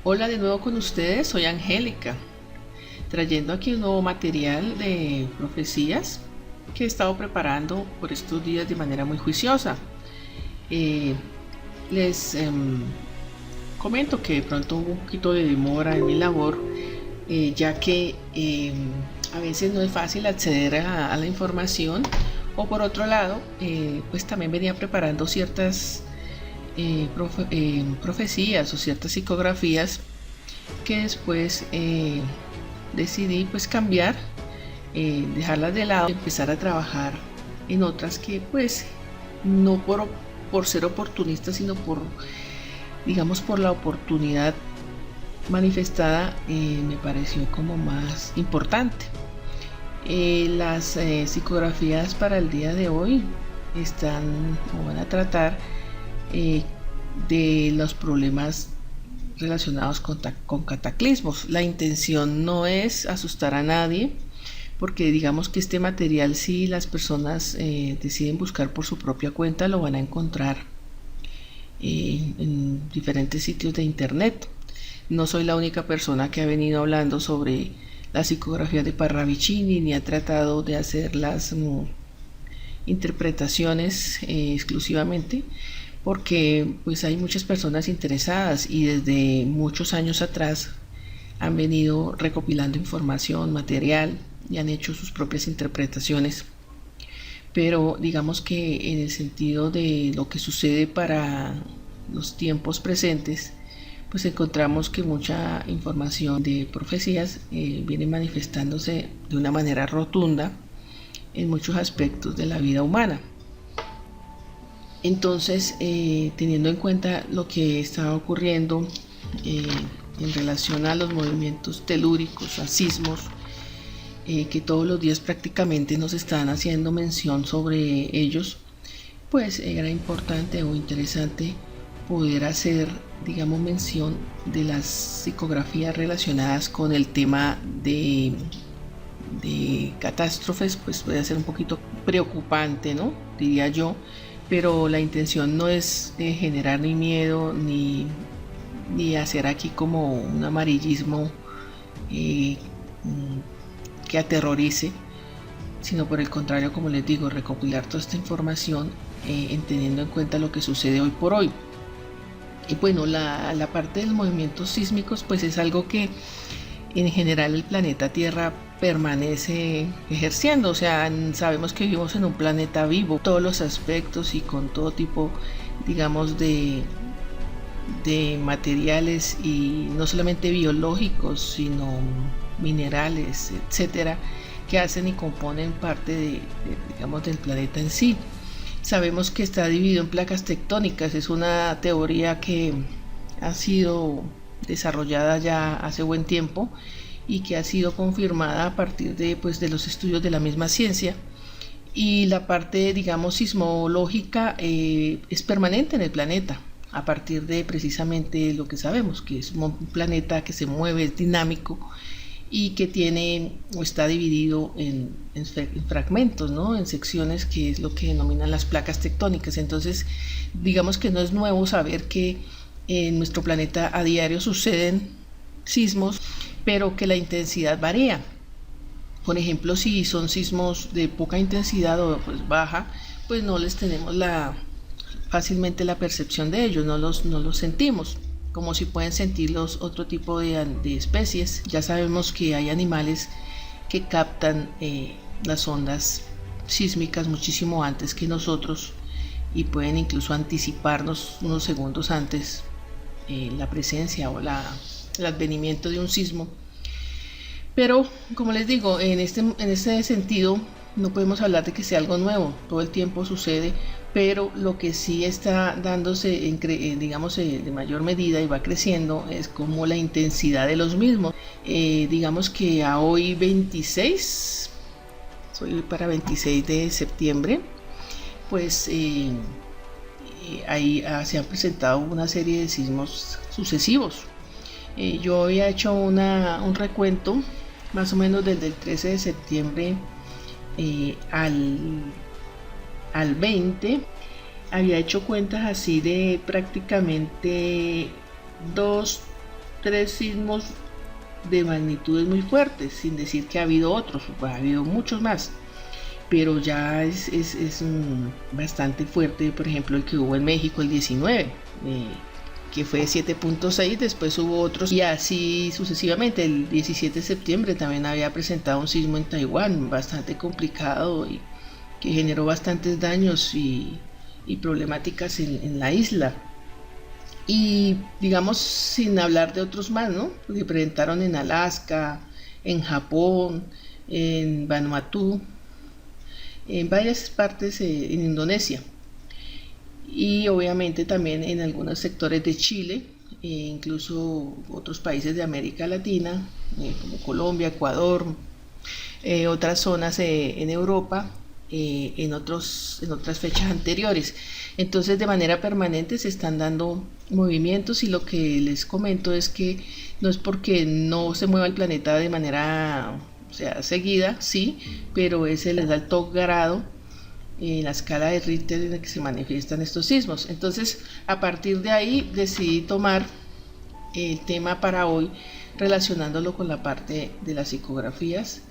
Hola de nuevo con ustedes, soy Angélica, trayendo aquí un nuevo material de profecías que he estado preparando por estos días de manera muy juiciosa. Eh, les comento que de pronto hubo un poquito de demora en mi labor, ya que a veces no es fácil acceder a la información, o por otro lado, pues también venía preparando ciertas profecías o ciertas psicografías que después decidí pues cambiar, dejarlas de lado, empezar a trabajar en otras que pues no por ser oportunista, sino por, digamos, por la oportunidad manifestada, me pareció como más importante. Las psicografías para el día de hoy están o van a tratar de los problemas relacionados con cataclismos. La intención no es asustar a nadie, porque digamos que este material, si las personas deciden buscar por su propia cuenta, lo van a encontrar en diferentes sitios de internet. No soy la única persona que ha venido hablando sobre la psicografía de Parravicini, ni ha tratado de hacer las interpretaciones exclusivamente, porque pues hay muchas personas interesadas y desde muchos años atrás han venido recopilando información, material, y han hecho sus propias interpretaciones. Pero digamos que en el sentido de lo que sucede para los tiempos presentes, pues encontramos que mucha información de profecías viene manifestándose de una manera rotunda en muchos aspectos de la vida humana. Entonces, teniendo en cuenta lo que estaba ocurriendo en relación a los movimientos telúricos, a sismos, que todos los días prácticamente nos están haciendo mención sobre ellos, pues era importante o interesante poder hacer, digamos, mención de las psicografías relacionadas con el tema de catástrofes. Pues puede ser un poquito preocupante, ¿no? Diría yo, pero la intención no es generar ni miedo ni hacer aquí como un amarillismo eh, que aterrorice, sino por el contrario, como les digo, recopilar toda esta información teniendo en cuenta lo que sucede hoy por hoy. Y bueno, la parte de los movimientos sísmicos pues es algo que en general el planeta Tierra permanece ejerciendo. O sea, sabemos que vivimos en un planeta vivo, todos los aspectos y con todo tipo, digamos, de materiales, y no solamente biológicos, sino minerales, etcétera, que hacen y componen parte digamos, del planeta en sí. Sabemos que está dividido en placas tectónicas, es una teoría que ha sido desarrollada ya hace buen tiempo y que ha sido confirmada a partir de, pues, de los estudios de la misma ciencia. Y la parte, digamos, sismológica es permanente en el planeta, a partir de precisamente lo que sabemos, que es un planeta que se mueve, es dinámico y que tiene o está dividido en fragmentos, ¿no? En secciones, que es lo que denominan las placas tectónicas. Entonces, digamos que no es nuevo saber que en nuestro planeta a diario suceden sismos, pero que la intensidad varía. Por ejemplo, si son sismos de poca intensidad o pues baja, pues no les tenemos fácilmente la percepción de ellos, no los sentimos como si pueden sentirlos otro tipo de especies. Ya sabemos que hay animales que captan las ondas sísmicas muchísimo antes que nosotros y pueden incluso anticiparnos unos segundos antes la presencia o el advenimiento de un sismo. Pero, como les digo, en este sentido no podemos hablar de que sea algo nuevo, todo el tiempo sucede, pero lo que sí está dándose, digamos, de mayor medida y va creciendo es como la intensidad de los mismos. Digamos que a hoy 26, soy para 26 de septiembre, pues ahí se han presentado una serie de sismos sucesivos. Yo había hecho un recuento más o menos desde el 13 de septiembre al 20. Había hecho cuentas así de prácticamente dos 3 sismos de magnitudes muy fuertes, sin decir que ha habido otros, ha habido muchos más, pero ya es bastante fuerte. Por ejemplo, el que hubo en México el 19, que fue 7.6, después hubo otros y así sucesivamente. El 17 de septiembre también había presentado un sismo en Taiwán bastante complicado y que generó bastantes daños y problemáticas en la isla. Y digamos, sin hablar de otros más, ¿no? Que presentaron en Alaska, en Japón, en Vanuatu, en varias partes, en Indonesia, y obviamente también en algunos sectores de Chile, incluso otros países de América Latina, como Colombia, Ecuador, otras zonas en Europa, en otras fechas anteriores. Entonces, de manera permanente se están dando movimientos, y lo que les comento es que no es porque no se mueva el planeta de manera, o sea, seguida, sí, pero es el alto grado en la escala de Richter en la que se manifiestan estos sismos. Entonces, a partir de ahí decidí tomar el tema para hoy, relacionándolo con la parte de las psicografías,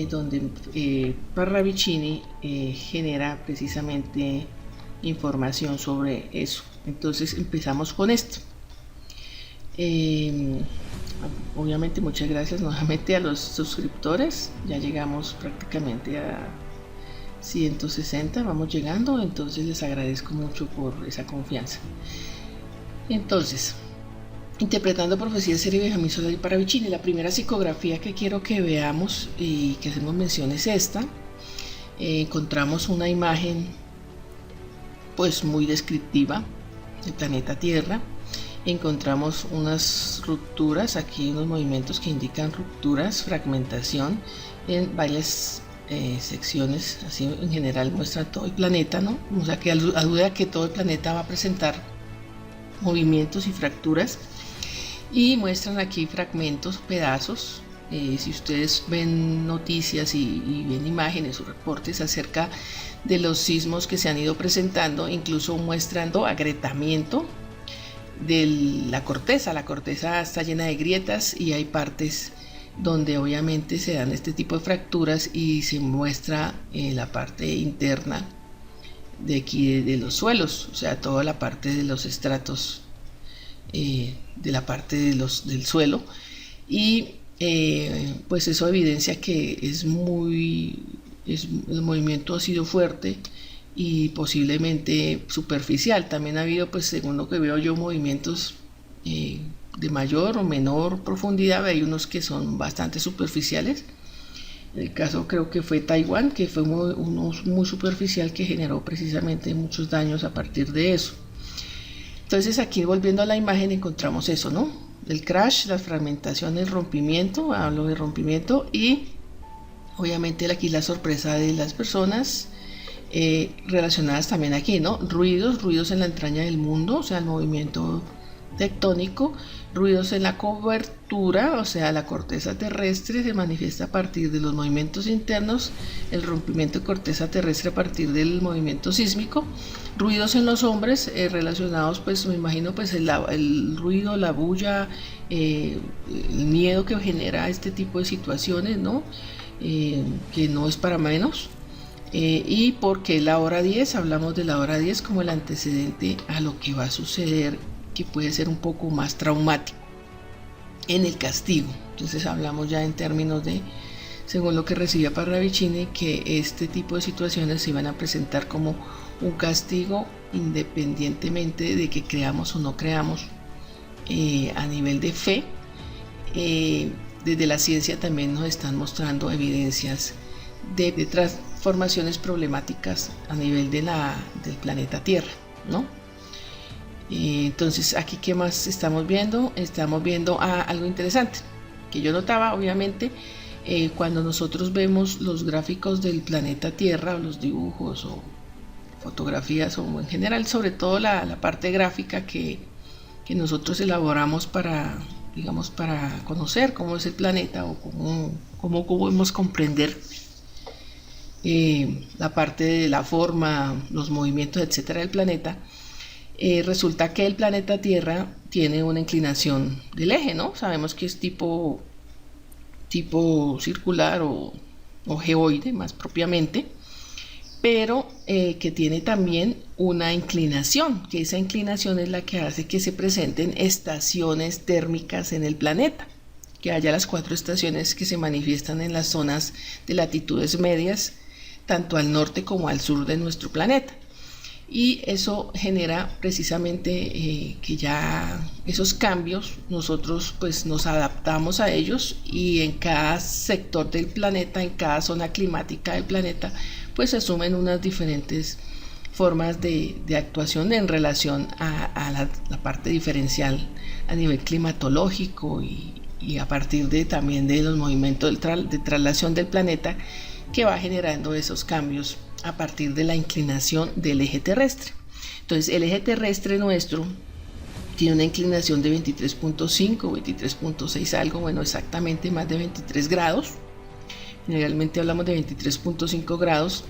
donde Parravicini genera precisamente información sobre eso. Entonces empezamos con esto. Obviamente muchas gracias nuevamente a los suscriptores, ya llegamos prácticamente a 160, vamos llegando, entonces les agradezco mucho por esa confianza. Entonces, interpretando profecías serie Benjamín Solar y Parravicini, la primera psicografía que quiero que veamos y que hacemos mención es esta. Encontramos una imagen pues muy descriptiva del planeta Tierra. Encontramos unas rupturas, aquí unos movimientos que indican rupturas, fragmentación en varias secciones, así en general muestra todo el planeta, ¿no? O sea que alude a que todo el planeta va a presentar movimientos y fracturas, y muestran aquí fragmentos, pedazos. Si ustedes ven noticias y ven imágenes o reportes acerca de los sismos que se han ido presentando, incluso muestrando agrietamiento de la corteza está llena de grietas y hay partes donde obviamente se dan este tipo de fracturas y se muestra la parte interna de aquí de los suelos, o sea, toda la parte de los estratos de la parte del suelo, y pues eso evidencia que el movimiento ha sido fuerte y posiblemente superficial. También ha habido, pues según lo que veo yo, movimientos de mayor o menor profundidad. Hay unos que son bastante superficiales. El caso creo que fue Taiwán, que fue uno muy superficial, que generó precisamente muchos daños a partir de eso. Entonces aquí, volviendo a la imagen, encontramos eso, ¿no? El crash, la fragmentación, el rompimiento, hablo de rompimiento, y obviamente aquí la sorpresa de las personas relacionadas también aquí, ¿no? Ruidos en la entraña del mundo, o sea, el movimiento tectónico, ruidos en la cobertura, o sea, la corteza terrestre se manifiesta a partir de los movimientos internos, el rompimiento de corteza terrestre a partir del movimiento sísmico, ruidos en los hombres relacionados, pues me imagino, pues el ruido, la bulla, el miedo que genera este tipo de situaciones, ¿no? Que no es para menos. Y porque la hora 10, hablamos de la hora 10 como el antecedente a lo que va a suceder, que puede ser un poco más traumático en el castigo. Entonces hablamos ya en términos de, según lo que recibía Parravicini, que este tipo de situaciones se iban a presentar como un castigo independientemente de que creamos o no creamos. A nivel de fe, desde la ciencia también nos están mostrando evidencias de transformaciones problemáticas a nivel del planeta Tierra, ¿no? Entonces aquí, ¿qué más estamos viendo? Estamos viendo algo interesante que yo notaba, obviamente, cuando nosotros vemos los gráficos del planeta Tierra, o los dibujos o fotografías, o en general, sobre todo la parte gráfica que nosotros elaboramos para, digamos, para conocer cómo es el planeta o cómo podemos comprender la parte de la forma, los movimientos, etcétera, del planeta. Resulta que el planeta Tierra tiene una inclinación del eje, ¿no? Sabemos que es tipo circular o geoide más propiamente, pero que tiene también una inclinación, que esa inclinación es la que hace que se presenten estaciones térmicas en el planeta, que haya las 4 estaciones que se manifiestan en las zonas de latitudes medias, tanto al norte como al sur de nuestro planeta. Y eso genera precisamente que ya esos cambios nosotros pues nos adaptamos a ellos, y en cada sector del planeta, en cada zona climática del planeta, pues se asumen unas diferentes formas de actuación en relación a la parte diferencial a nivel climatológico, y a partir de también de los movimientos de traslación del planeta, que va generando esos cambios a partir de la inclinación del eje terrestre. Entonces el eje terrestre nuestro tiene una inclinación de 23.5, 23.6 algo, bueno, exactamente más de 23 grados. Generalmente hablamos de 23.5 grados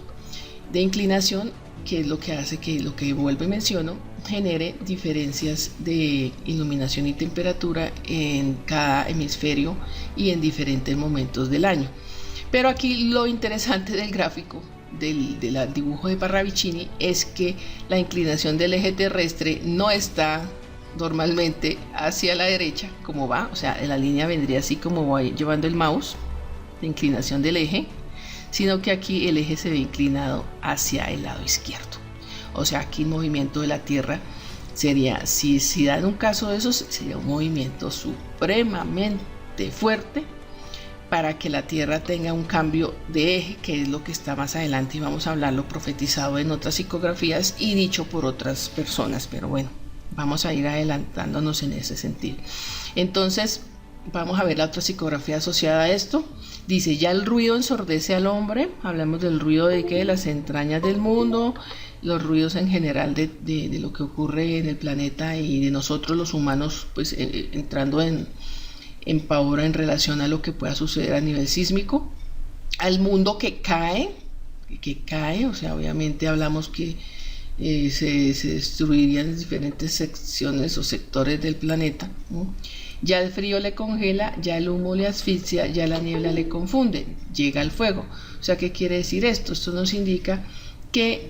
de inclinación, que es lo que hace que, lo que vuelvo y menciono, genere diferencias de iluminación y temperatura en cada hemisferio y en diferentes momentos del año. Pero aquí lo interesante del gráfico del dibujo de Parravicini es que la inclinación del eje terrestre no está normalmente hacia la derecha como va, o sea, la línea vendría así como va llevando el mouse, la inclinación del eje, sino que aquí el eje se ve inclinado hacia el lado izquierdo. O sea, aquí el movimiento de la Tierra sería, si dan un caso de esos, sería un movimiento supremamente fuerte para que la Tierra tenga un cambio de eje, que es lo que está más adelante, y vamos a hablarlo profetizado en otras psicografías y dicho por otras personas, pero bueno, vamos a ir adelantándonos en ese sentido. Entonces vamos a ver la otra psicografía asociada a esto. Dice: ya el ruido ensordece al hombre. Hablamos del ruido de las entrañas del mundo, los ruidos en general de lo que ocurre en el planeta y de nosotros los humanos, pues entrando en pavor en relación a lo que pueda suceder a nivel sísmico. Al mundo que cae, o sea, obviamente hablamos que se destruirían diferentes secciones o sectores del planeta, ¿no? Ya el frío le congela, ya el humo le asfixia, ya la niebla le confunde, llega el fuego. O sea, ¿qué quiere decir esto? Esto nos indica que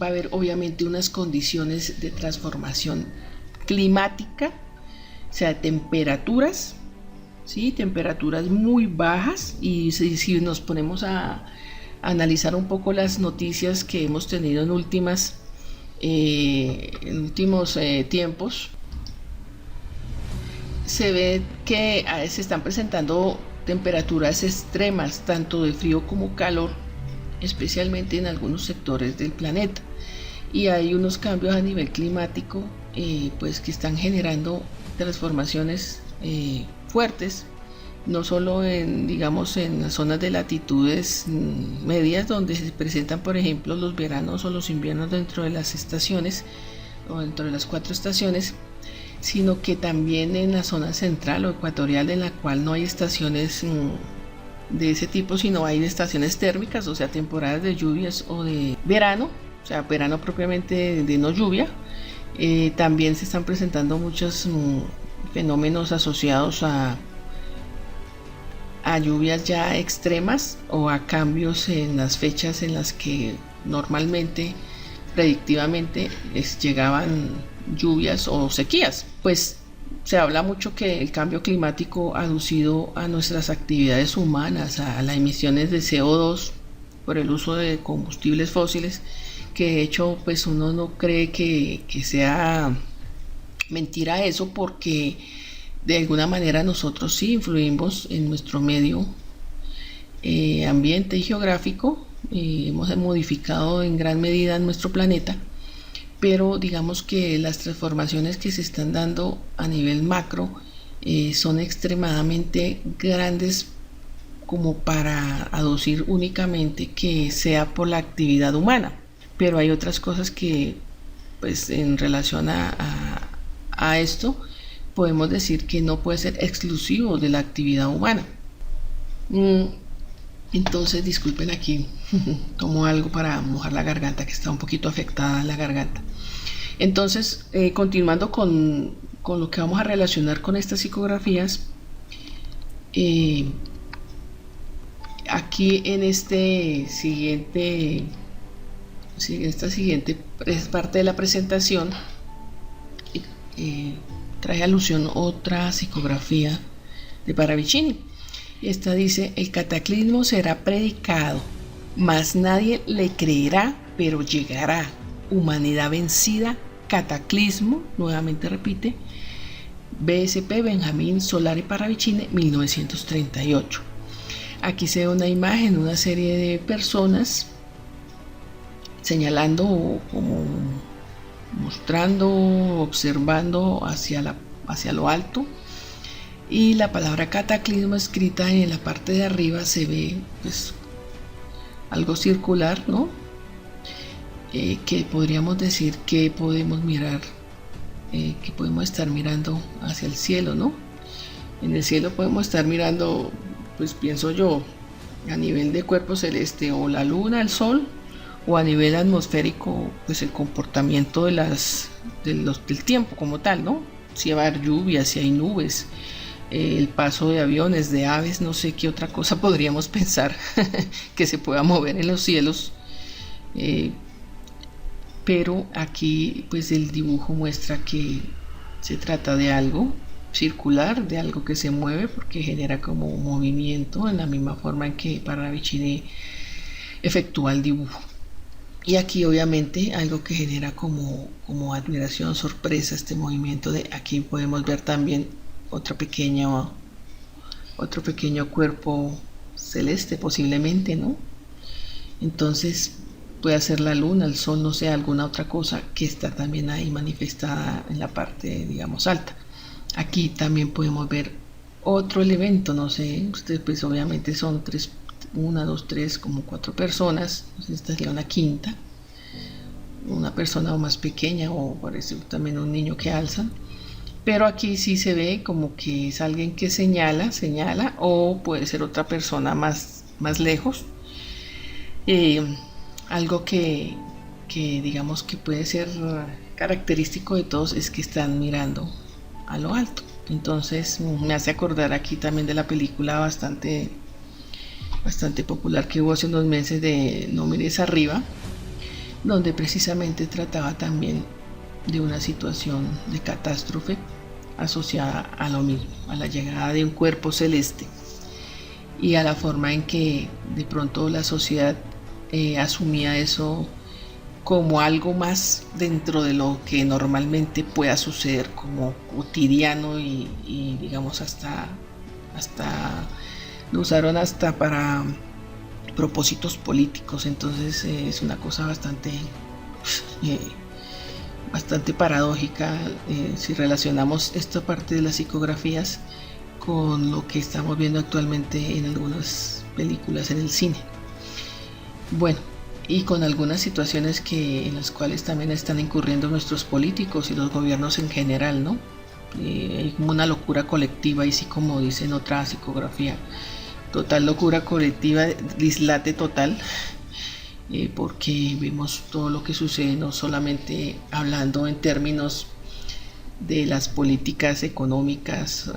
va a haber obviamente unas condiciones de transformación climática, o sea, temperaturas, ¿sí? Temperaturas muy bajas. Y si nos ponemos a analizar un poco las noticias que hemos tenido en últimos tiempos, se ve que se están presentando temperaturas extremas, tanto de frío como calor, especialmente en algunos sectores del planeta, y hay unos cambios a nivel climático pues que están generando transformaciones fuertes, no solo en las zonas de latitudes medias, donde se presentan, por ejemplo, los veranos o los inviernos dentro de las estaciones o dentro de las 4 estaciones, sino que también en la zona central o ecuatorial, en la cual no hay estaciones de ese tipo, sino hay estaciones térmicas, o sea, temporadas de lluvias o de verano, o sea, verano propiamente de no lluvia. También se están presentando muchos fenómenos asociados a lluvias ya extremas o a cambios en las fechas en las que normalmente, predictivamente, llegaban lluvias o sequías. Pues se habla mucho que el cambio climático aducido a nuestras actividades humanas, a las emisiones de CO2 por el uso de combustibles fósiles, que de hecho pues uno no cree que sea mentira eso, porque de alguna manera nosotros sí influimos en nuestro medio ambiente y geográfico, hemos modificado en gran medida nuestro planeta, pero digamos que las transformaciones que se están dando a nivel macro son extremadamente grandes como para aducir únicamente que sea por la actividad humana, pero hay otras cosas que pues en relación a esto podemos decir que no puede ser exclusivo de la actividad humana. Entonces disculpen, aquí tomo algo para mojar la garganta, que está un poquito afectada la garganta. Entonces, continuando con lo que vamos a relacionar con estas psicografías, eh, aquí en esta siguiente parte de la presentación, trae alusión otra psicografía de Paravicini. Esta dice: el cataclismo será predicado, mas nadie le creerá, pero llegará. Humanidad vencida, cataclismo, nuevamente repite, BSP Benjamín Solari Paravicini, 1938. Aquí se ve una imagen, una serie de personas señalando, como mostrando, observando hacia lo alto, y la palabra cataclismo escrita en la parte de arriba se ve pues algo circular, ¿no? Que podríamos decir que podemos mirar, que podemos estar mirando hacia el cielo, ¿no? En el cielo podemos estar mirando, pues pienso yo, a nivel de cuerpo celeste, o la luna, el sol, o a nivel atmosférico, pues el comportamiento del tiempo como tal, ¿no? Si va a haber lluvia, si hay nubes, el paso de aviones, de aves, no sé qué otra cosa podríamos pensar que se pueda mover en los cielos. Pero aquí pues el dibujo muestra que se trata de algo circular, de algo que se mueve porque genera como un movimiento en la misma forma en que Paravicini efectúa el dibujo. Y aquí obviamente algo que genera como admiración, sorpresa, este movimiento de aquí podemos ver también otro pequeño cuerpo celeste posiblemente, ¿no? Entonces puede ser la luna, el sol, no sé, alguna otra cosa que está también ahí manifestada en la parte, digamos, alta. Aquí también podemos ver otro elemento, no sé, ustedes pues obviamente son tres, una, dos, tres, como cuatro personas, esta sería una quinta, una persona o más pequeña, o parece también un niño que alzan, pero aquí sí se ve como que es alguien que señala, o puede ser otra persona más lejos. Algo que digamos que puede ser característico de todos es que están mirando a lo alto. Entonces me hace acordar aquí también de la película bastante popular que hubo hace unos meses de No mires arriba, donde precisamente trataba también de una situación de catástrofe asociada a lo mismo, a la llegada de un cuerpo celeste y a la forma en que de pronto la sociedad asumía eso como algo más dentro de lo que normalmente pueda suceder, como cotidiano, y digamos hasta lo usaron hasta para propósitos políticos. Entonces es una cosa bastante paradójica si relacionamos esta parte de las psicografías con lo que estamos viendo actualmente en algunas películas en el cine. Bueno, y con algunas situaciones en las cuales también están incurriendo nuestros políticos y los gobiernos en general, ¿no? Hay como una locura colectiva, y sí, como dice en otra psicografía, total locura colectiva, dislate total, porque vemos todo lo que sucede, no solamente hablando en términos de las políticas económicas,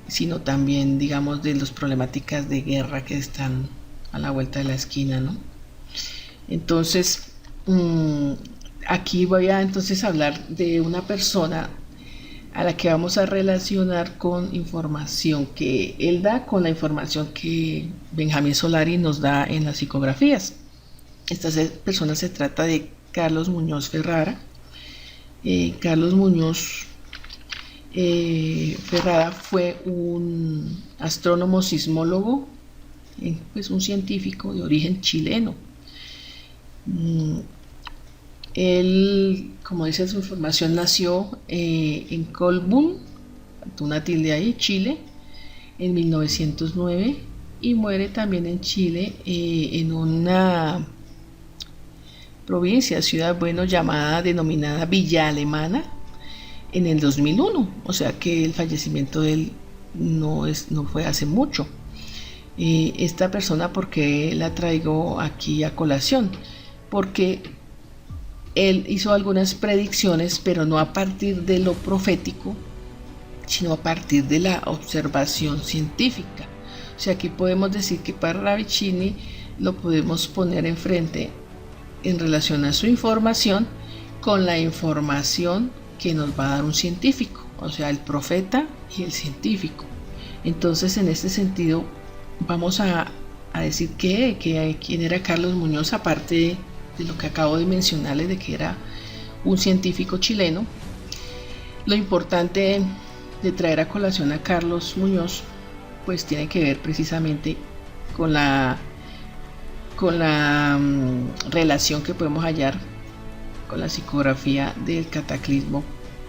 sino también, digamos, de las problemáticas de guerra que están a la vuelta de la esquina, ¿no? Entonces, aquí voy a entonces hablar de una persona a la que vamos a relacionar con información que él da, con la información que Benjamín Solari nos da en las psicografías. Esta persona se trata de Carlos Muñoz Ferrara. Carlos Muñoz Ferrara fue un astrónomo sismólogo, pues un científico de origen chileno. Él, como dice su información, nació en Colbún, una tilde ahí, Chile, en 1909, y muere también en Chile, en una provincia, ciudad, bueno, denominada Villa Alemana, en el 2001. O sea que el fallecimiento de él no fue hace mucho. Esta persona, ¿por qué la traigo aquí a colación? Porque él hizo algunas predicciones, pero no a partir de lo profético, sino a partir de la observación científica. O sea, aquí podemos decir que Parravicini lo podemos poner enfrente en relación a su información con la información que nos va a dar un científico, o sea, el profeta y el científico. Entonces, en este sentido, vamos a decir que quién era Carlos Muñoz, aparte de lo que acabo de mencionarles, de que era un científico chileno. Lo importante de traer a colación a Carlos Muñoz, pues tiene que ver precisamente con la relación que podemos hallar con la psicografía del cataclismo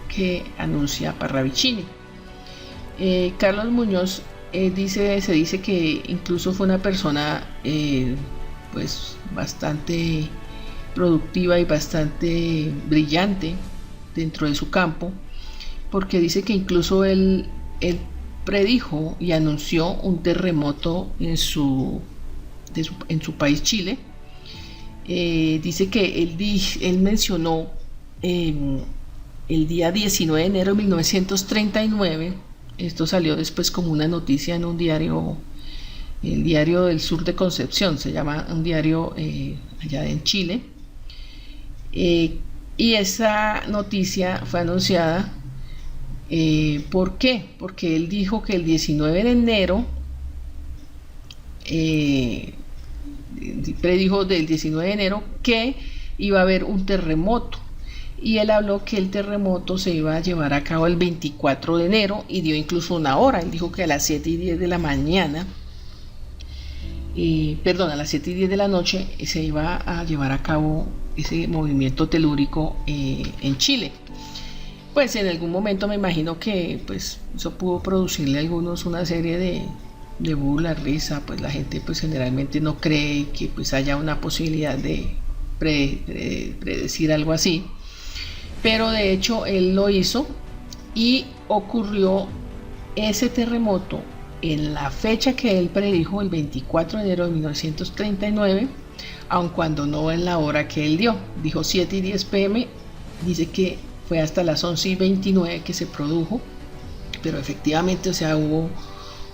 que anuncia Parravicini. Carlos Muñoz se dice que incluso fue una persona pues bastante productiva y bastante brillante dentro de su campo, porque dice que incluso él predijo y anunció un terremoto en su país, Chile. Dice que él mencionó el día 19 de enero de 1939, esto salió después como una noticia en un diario, el diario del sur de Concepción, se llama un diario allá en Chile, y esa noticia fue anunciada. ¿Por qué? Porque él dijo que el 19 de enero predijo del 19 de enero que iba a haber un terremoto, y él habló que el terremoto se iba a llevar a cabo el 24 de enero y dio incluso una hora. Él dijo que a las 7:10 de la mañana, a las 7:10 de la noche se iba a llevar a cabo ese movimiento telúrico en Chile. Pues en algún momento me imagino que pues eso pudo producirle a algunos una serie de burla, risa, pues la gente pues generalmente no cree que pues haya una posibilidad de predecir algo así, pero de hecho él lo hizo y ocurrió ese terremoto en la fecha que él predijo, el 24 de enero de 1939, aun cuando no en la hora que él dio. Dijo 7:10 p.m, dice que fue hasta las 11:29 que se produjo, pero efectivamente, o sea, hubo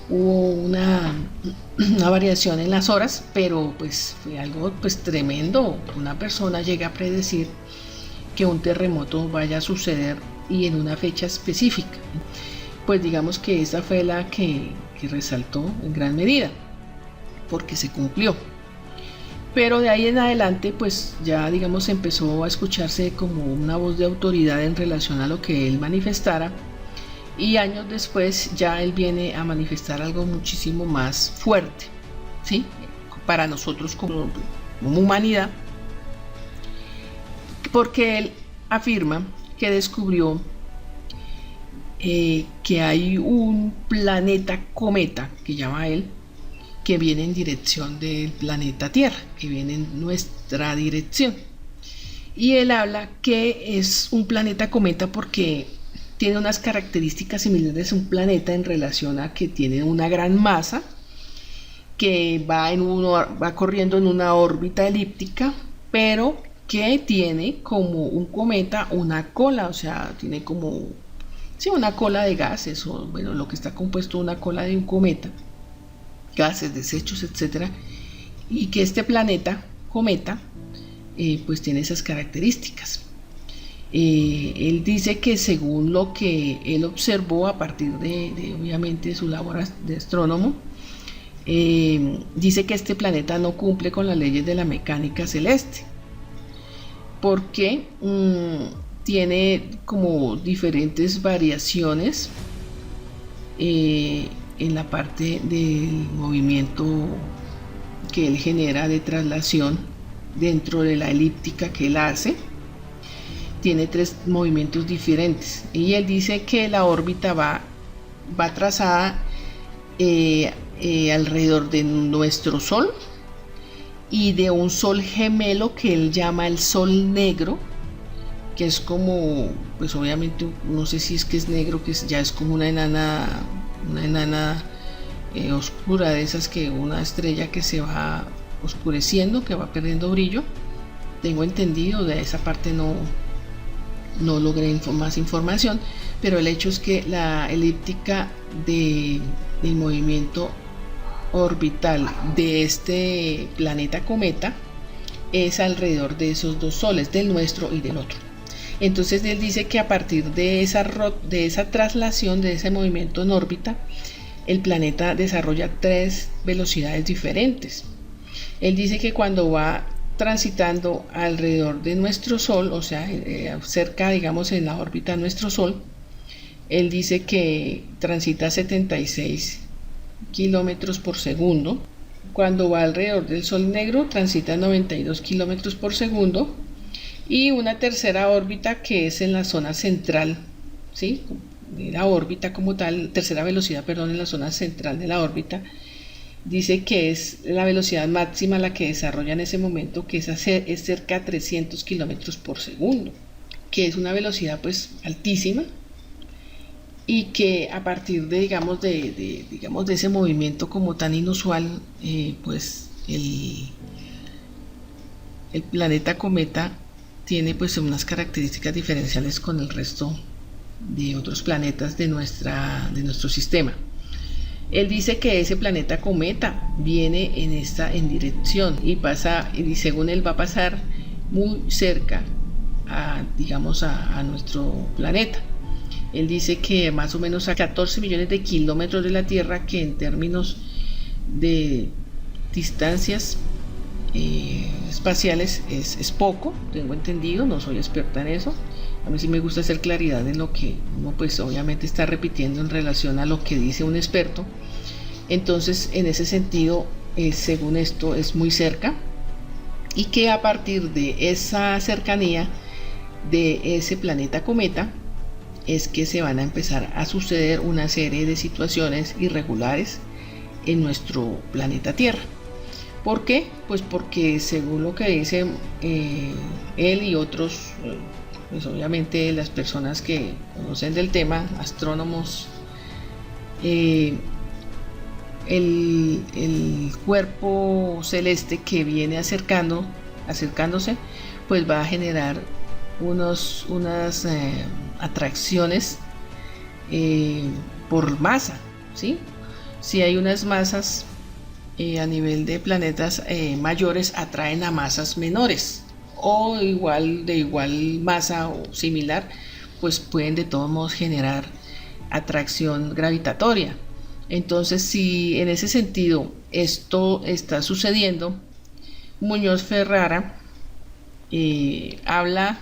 una variación en las horas, pero pues fue algo pues tremendo. Una persona llega a predecir que un terremoto vaya a suceder y en una fecha específica. Pues digamos que esa fue la que resaltó en gran medida, porque se cumplió. Pero de ahí en adelante pues ya digamos empezó a escucharse como una voz de autoridad en relación a lo que él manifestara, y años después ya él viene a manifestar algo muchísimo más fuerte, ¿sí? Para nosotros como humanidad, porque él afirma que descubrió que hay un planeta cometa, que llama él, que viene en dirección del planeta Tierra, que viene en nuestra dirección. Y él habla que es un planeta cometa porque tiene unas características similares a un planeta en relación a que tiene una gran masa, que va corriendo en una órbita elíptica, pero que tiene como un cometa una cola, o sea, tiene como una cola de gases, o bueno, lo que está compuesto una cola de un cometa, gases, desechos, etcétera, y que este planeta cometa pues tiene esas características. Él dice que según lo que él observó a partir de obviamente su labor de astrónomo, dice que este planeta no cumple con las leyes de la mecánica celeste, porque tiene como diferentes variaciones en la parte del movimiento que él genera de traslación dentro de la elíptica que él hace. Tiene 3 movimientos diferentes, y él dice que la órbita va trazada alrededor de nuestro Sol y de un Sol gemelo que él llama el Sol negro, que es como, pues obviamente no sé si es que es negro, que ya es como una enana oscura, de esas que una estrella que se va oscureciendo, que va perdiendo brillo. tengo entendido, de esa parte no logré más información, pero el hecho es que la elíptica del movimiento orbital de este planeta cometa es alrededor de esos dos soles, del nuestro y del otro. Entonces él dice que a partir de esa traslación, de ese movimiento en órbita, el planeta desarrolla 3 velocidades diferentes. Él dice que cuando va transitando alrededor de nuestro Sol, o sea, cerca, digamos, en la órbita de nuestro Sol, él dice que transita a 76 kilómetros por segundo. Cuando va alrededor del Sol negro, transita a 92 kilómetros por segundo. Y una tercera órbita que es en la zona central, ¿sí? La órbita como tal, tercera velocidad, perdón, en la zona central de la órbita, dice que es la velocidad máxima la que desarrolla en ese momento, que es cerca de 300 kilómetros por segundo, que es una velocidad pues altísima, y que a partir de digamos de ese movimiento como tan inusual, pues el planeta cometa tiene pues unas características diferenciales con el resto de otros planetas de nuestro sistema. Él dice que ese planeta cometa viene en dirección y según él va a pasar muy cerca a nuestro planeta. Él dice que más o menos a 14 millones de kilómetros de la Tierra, que en términos de distancias espaciales es poco, tengo entendido, no soy experta en eso. A mí sí me gusta hacer claridad en lo que uno pues obviamente está repitiendo en relación a lo que dice un experto. Entonces en ese sentido, según esto, es muy cerca, y que a partir de esa cercanía de ese planeta cometa es que se van a empezar a suceder una serie de situaciones irregulares en nuestro planeta Tierra. ¿Por qué? Pues porque según lo que dice él y otros, pues obviamente las personas que conocen del tema, astrónomos, el cuerpo celeste que viene acercándose, pues va a generar unas atracciones por masa, ¿sí? Si hay unas masas a nivel de planetas mayores, atraen a masas menores, o de igual masa o similar, pues pueden de todos modos generar atracción gravitatoria. Entonces, si en ese sentido esto está sucediendo, Muñoz Ferrara habla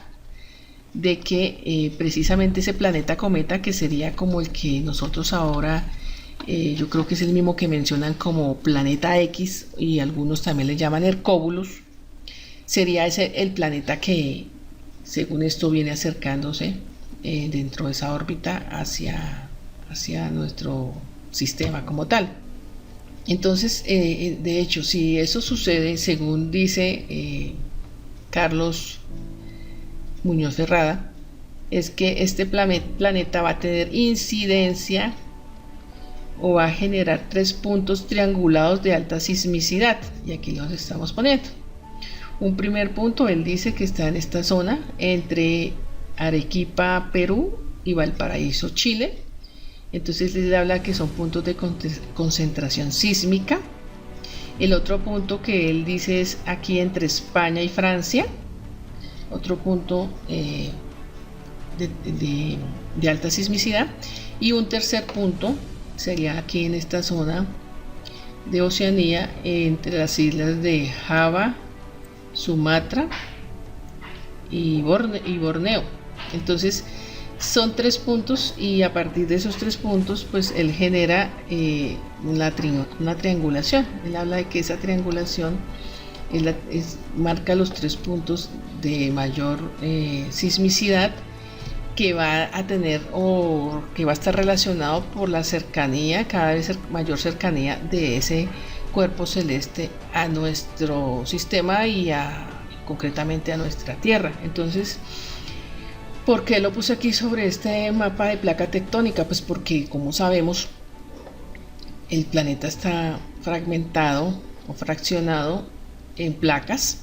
de que precisamente ese planeta cometa, que sería como el que nosotros ahora, yo creo que es el mismo que mencionan como planeta X, y algunos también le llaman Hercóbulos, sería ese el planeta que según esto viene acercándose dentro de esa órbita hacia nuestro sistema como tal. Entonces, de hecho, si eso sucede, según dice Carlos Muñoz Ferrada, es que este planeta va a tener incidencia o va a generar 3 puntos triangulados de alta sismicidad, y aquí los estamos poniendo. Un primer punto, él dice que está en esta zona entre Arequipa, Perú, y Valparaíso, Chile. Entonces les habla que son puntos de concentración sísmica. El otro punto que él dice es aquí entre España y Francia, otro punto de alta sismicidad. Y un tercer punto sería aquí en esta zona de Oceanía, entre las islas de Java, Sumatra y Borneo. Entonces son 3 puntos, y a partir de esos 3 puntos pues él genera una triangulación. Él habla de que esa triangulación marca los 3 puntos de mayor sismicidad, que va a tener o que va a estar relacionado por la cercanía, cada vez mayor cercanía de ese cuerpo celeste a nuestro sistema y concretamente a nuestra Tierra. Entonces, ¿por qué lo puse aquí sobre este mapa de placa tectónica? Pues porque, como sabemos, el planeta está fragmentado o fraccionado en placas,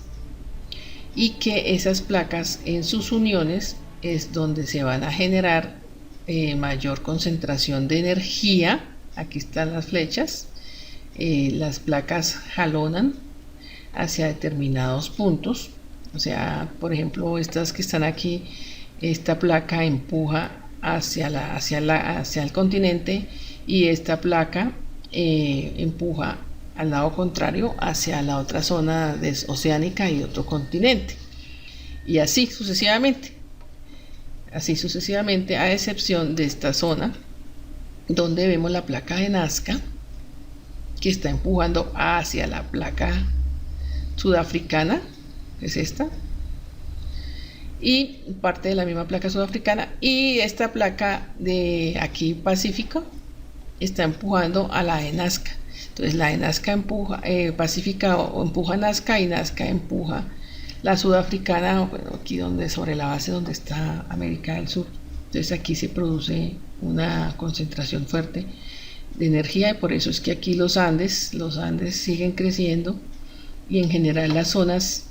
y que esas placas en sus uniones es donde se van a generar mayor concentración de energía. Aquí están las flechas. Las placas jalonan hacia determinados puntos. O sea, por ejemplo, estas que están aquí, esta placa empuja hacia el continente, y esta placa empuja al lado contrario hacia la otra zona oceánica y otro continente, y así sucesivamente, a excepción de esta zona donde vemos la placa de Nazca, que está empujando hacia la placa sudafricana, es esta, y parte de la misma placa sudafricana, y esta placa de aquí Pacífico está empujando a la de Nazca. Entonces la de Nazca empuja, Pacífica empuja Nazca, y Nazca empuja la sudafricana, bueno, aquí sobre la base donde está América del Sur. Entonces aquí se produce una concentración fuerte de energía, y por eso es que aquí los Andes siguen creciendo, y en general las zonas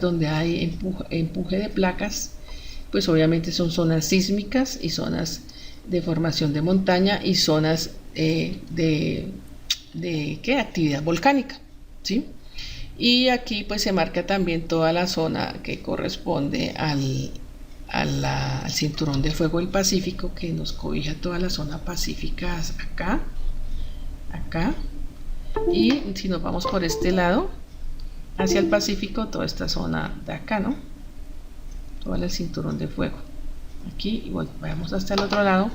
donde hay empuje de placas, pues obviamente son zonas sísmicas y zonas de formación de montaña y zonas de actividad volcánica, ¿sí? Y aquí pues se marca también toda la zona que corresponde al cinturón de fuego del Pacífico, que nos cobija toda la zona pacífica acá, y si nos vamos por este lado hacia el Pacífico, toda esta zona de acá, ¿no? Todo el cinturón de fuego aquí, y bueno, vayamos hasta el otro lado,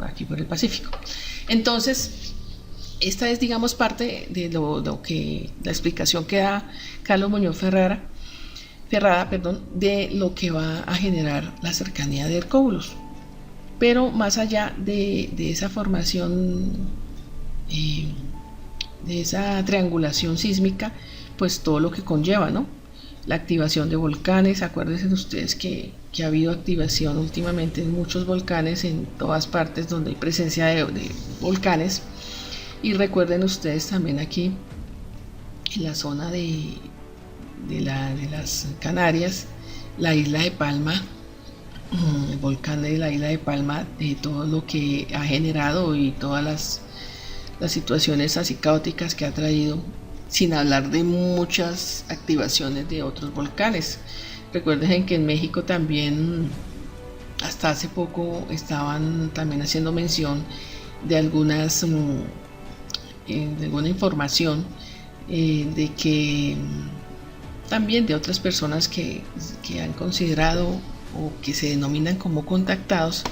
aquí por el Pacífico. Entonces esta es, digamos, parte de lo que la explicación que da Carlos Muñoz Ferrada, de lo que va a generar la cercanía de Hercóbulos. Pero más allá de esa formación, de esa triangulación sísmica, pues todo lo que conlleva, ¿no? La activación de volcanes. Acuérdense ustedes que ha habido activación últimamente en muchos volcanes, en todas partes donde hay presencia de volcanes. Y recuerden ustedes también aquí en la zona de las Canarias, la isla de Palma, el volcán de la isla de Palma, todo lo que ha generado y todas las situaciones así caóticas que ha traído, sin hablar de muchas activaciones de otros volcanes. Recuerden que en México también hasta hace poco estaban también haciendo mención de alguna información de que también de otras personas que han considerado o que se denominan como contactados,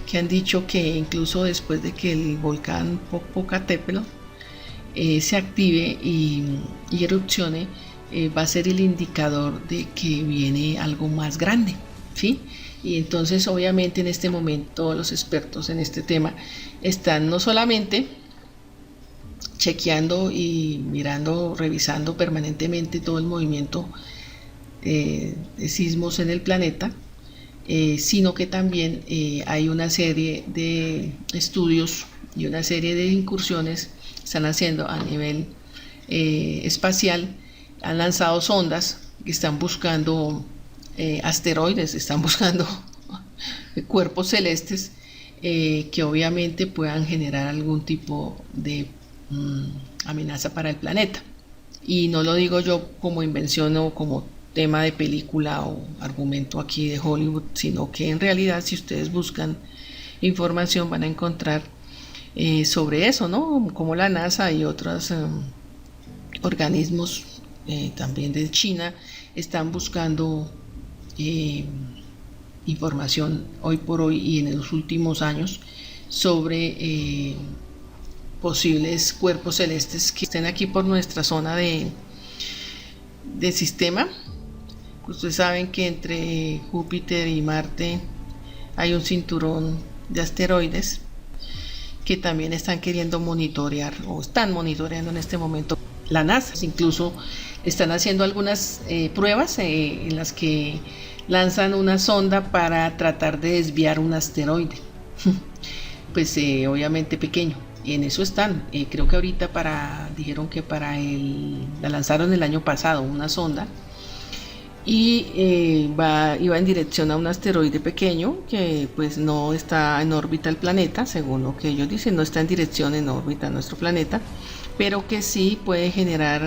que han dicho que incluso después de que el volcán Popocatépetl se active y erupcione, va a ser el indicador de que viene algo más grande, ¿sí? Y entonces obviamente en este momento los expertos en este tema están no solamente chequeando y mirando, revisando permanentemente todo el movimiento de sismos en el planeta, sino que también hay una serie de estudios y una serie de incursiones que están haciendo a nivel espacial. Han lanzado sondas que están buscando asteroides, están buscando cuerpos celestes que obviamente puedan generar algún tipo de amenaza para el planeta. Y no lo digo yo como invención o como tema de película o argumento aquí de Hollywood, sino que en realidad, si ustedes buscan información, van a encontrar sobre eso, ¿no? Como la NASA y otros organismos también de China están buscando información hoy por hoy y en los últimos años sobre posibles cuerpos celestes que estén aquí por nuestra zona de sistema. Ustedes saben que entre Júpiter y Marte hay un cinturón de asteroides que también están queriendo monitorear o están monitoreando en este momento la NASA. Incluso están haciendo algunas pruebas en las que lanzan una sonda para tratar de desviar un asteroide pues obviamente pequeño, y en eso están. Creo que ahorita dijeron que la lanzaron el año pasado, una sonda y iba en dirección a un asteroide pequeño que pues no está en órbita el planeta, según lo que ellos dicen, no está en dirección en órbita a nuestro planeta, pero que sí puede generar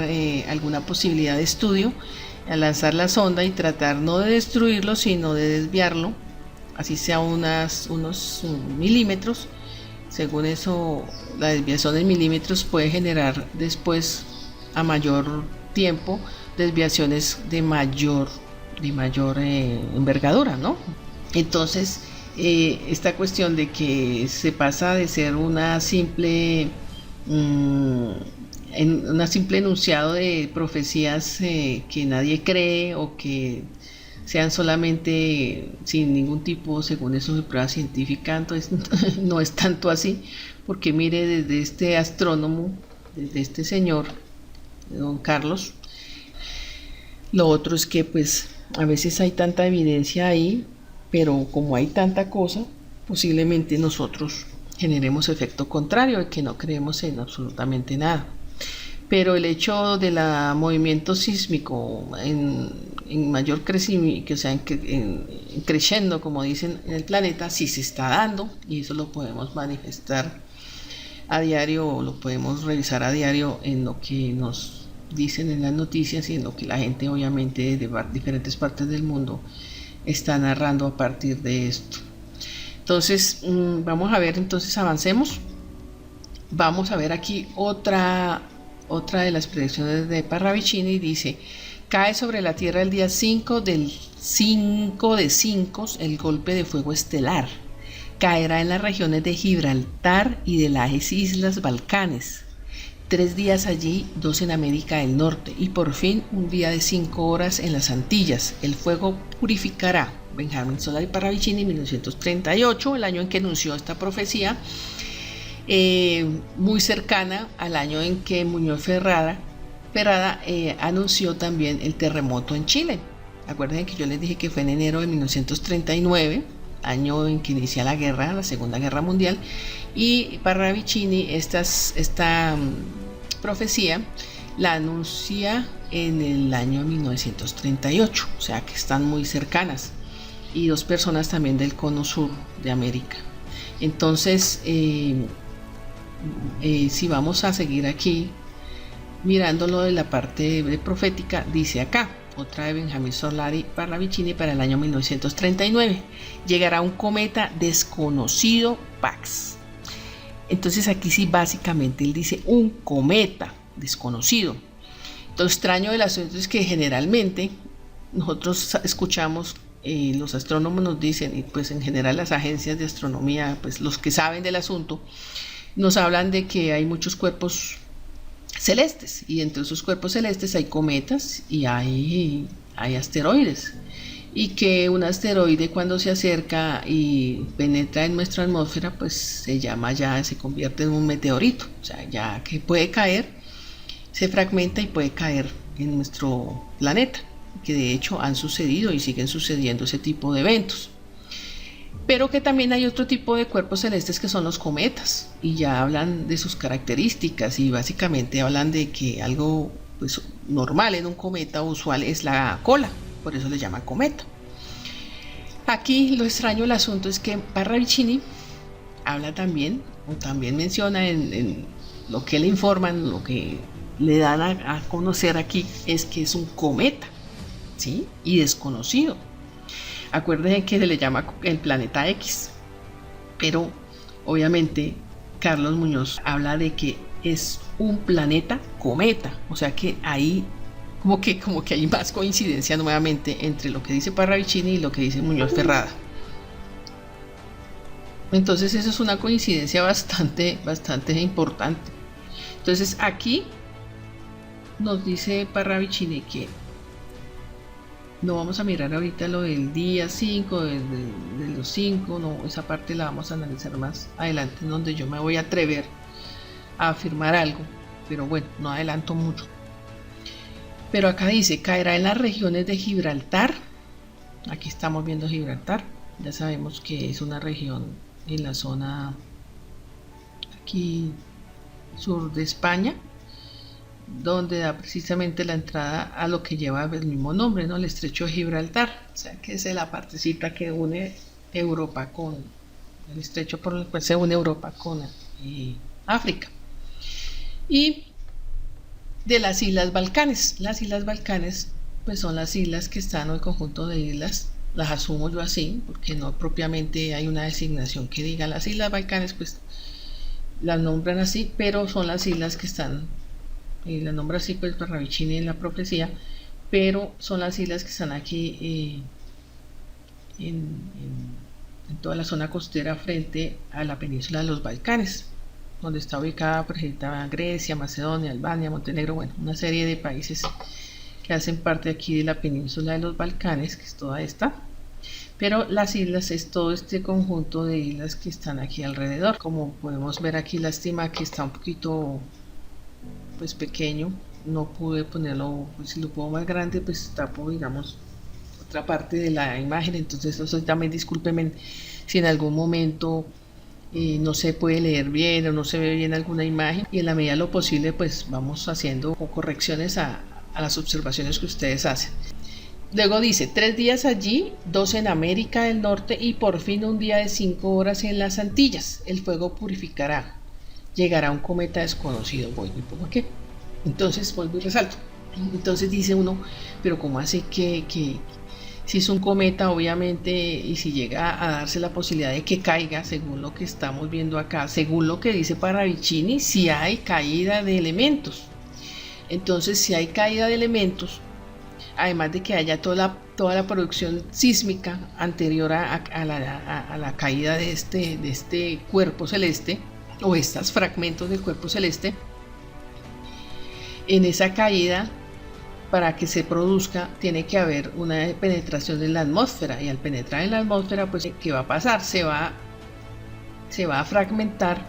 alguna posibilidad de estudio al lanzar la sonda y tratar no de destruirlo, sino de desviarlo, así sea unos milímetros. Según eso, la desviación en milímetros puede generar después, a mayor tiempo, desviaciones de mayor envergadura, ¿no? Entonces, esta cuestión de que se pasa de ser mm, una simple enunciado de profecías que nadie cree o que sean solamente sin ningún tipo, según eso, de prueba científica, entonces no es tanto así, porque mire, desde este astrónomo, desde este señor, don Carlos, lo otro es que pues a veces hay tanta evidencia ahí, pero como hay tanta cosa, posiblemente nosotros generemos efecto contrario, de que no creemos en absolutamente nada. Pero el hecho del movimiento sísmico en mayor crecimiento, o sea, en creciendo, como dicen en el planeta, sí se está dando, y eso lo podemos manifestar a diario, lo podemos revisar a diario en lo que nos dicen en las noticias y en lo que la gente, obviamente, de diferentes partes del mundo está narrando a partir de esto. Entonces, vamos a ver, entonces avancemos. Vamos a ver aquí otra de las predicciones de Parravicini. Dice: cae sobre la Tierra el día 5 del 5 de 5 el golpe de fuego estelar. Caerá en las regiones de Gibraltar y de las Islas Balcanes. 3 días allí, 2 en América del Norte, y por fin un día de 5 horas en las Antillas. El fuego purificará. Benjamin Solari Parravicini, 1938, el año en que anunció esta profecía, muy cercana al año en que Muñoz Ferrada anunció también el terremoto en Chile. Acuérdense que yo les dije que fue en enero de 1939, año en que inicia la guerra, la Segunda Guerra Mundial, y Parravicini esta profecía la anuncia en el año 1938, o sea que están muy cercanas, y 2 personas también del cono sur de América. Entonces, si vamos a seguir aquí mirándolo de la parte profética, dice acá, otra de Benjamin Solari Parravicini para el año 1939: llegará un cometa desconocido Pax. Entonces aquí sí, básicamente él dice un cometa desconocido. Lo extraño del asunto es que generalmente nosotros escuchamos, los astrónomos nos dicen, y pues en general las agencias de astronomía, pues los que saben del asunto, nos hablan de que hay muchos cuerpos celestes, y entre esos cuerpos celestes hay cometas y hay asteroides, y que un asteroide, cuando se acerca y penetra en nuestra atmósfera, pues se convierte en un meteorito, o sea, ya que puede caer, se fragmenta y puede caer en nuestro planeta, que de hecho han sucedido y siguen sucediendo ese tipo de eventos. Pero que también hay otro tipo de cuerpos celestes que son los cometas, y ya hablan de sus características, y básicamente hablan de que algo pues normal en un cometa usual es la cola, por eso le llaman cometa. Aquí lo extraño del asunto es que Parravicini habla también, o también menciona en lo que le informan, lo que le dan a conocer aquí, es que es un cometa, ¿sí? Y desconocido. Acuérdense que se le llama el planeta X, pero obviamente Carlos Muñoz habla de que es un planeta cometa, o sea que ahí como que hay más coincidencia nuevamente entre lo que dice Parravicini y lo que dice Muñoz Ferrada. Entonces eso es una coincidencia bastante importante. Entonces aquí nos dice Parravicini que no vamos a mirar ahorita lo del día 5, de los 5, no, esa parte la vamos a analizar más adelante, en donde yo me voy a atrever a afirmar algo, pero bueno, no adelanto mucho. Pero acá dice: caerá en las regiones de Gibraltar. Aquí estamos viendo Gibraltar, ya sabemos que es una región en la zona aquí sur de España, donde da precisamente la entrada a lo que lleva el mismo nombre, ¿no? El estrecho de Gibraltar, o sea que es la partecita que une Europa con el estrecho por el cual se une Europa con África. Y de las Islas Balcanes. Las Islas Balcanes pues son las islas que están, o el conjunto de islas, las asumo yo así, porque no propiamente hay una designación que diga las Islas Balcanes, pues las nombran así, pero son las islas que están, las nombra así pues Parravicini en la profecía, pero son las islas que están aquí en toda la zona costera frente a la península de los Balcanes, donde está ubicada, por ejemplo, Grecia, Macedonia, Albania, Montenegro, bueno, una serie de países que hacen parte aquí de la península de los Balcanes, que es toda esta. Pero las islas es todo este conjunto de islas que están aquí alrededor. Como podemos ver aquí, lástima que está un poquito pues pequeño, no pude ponerlo, pues si lo pongo más grande pues tapo, digamos, otra parte de la imagen. Entonces eso también discúlpenme si en algún momento no se puede leer bien o no se ve bien alguna imagen, y en la medida de lo posible pues vamos haciendo correcciones a las observaciones que ustedes hacen. Luego dice 3 días allí, 2 en América del Norte y por fin un día de 5 horas en las Antillas. El fuego purificará, llegará un cometa desconocido. Voy y pongo aquí. Entonces vuelvo y resalto. Entonces dice uno, pero ¿cómo hace que si es un cometa, obviamente, y si llega a darse la posibilidad de que caiga, según lo que estamos viendo acá, según lo que dice Parravicini, si hay caída de elementos? Entonces, si hay caída de elementos, además de que haya toda la producción sísmica anterior a la caída de este cuerpo celeste, o estos fragmentos del cuerpo celeste, en esa caída, para que se produzca, tiene que haber una penetración en la atmósfera, y al penetrar en la atmósfera, pues ¿qué va a pasar? Se va a fragmentar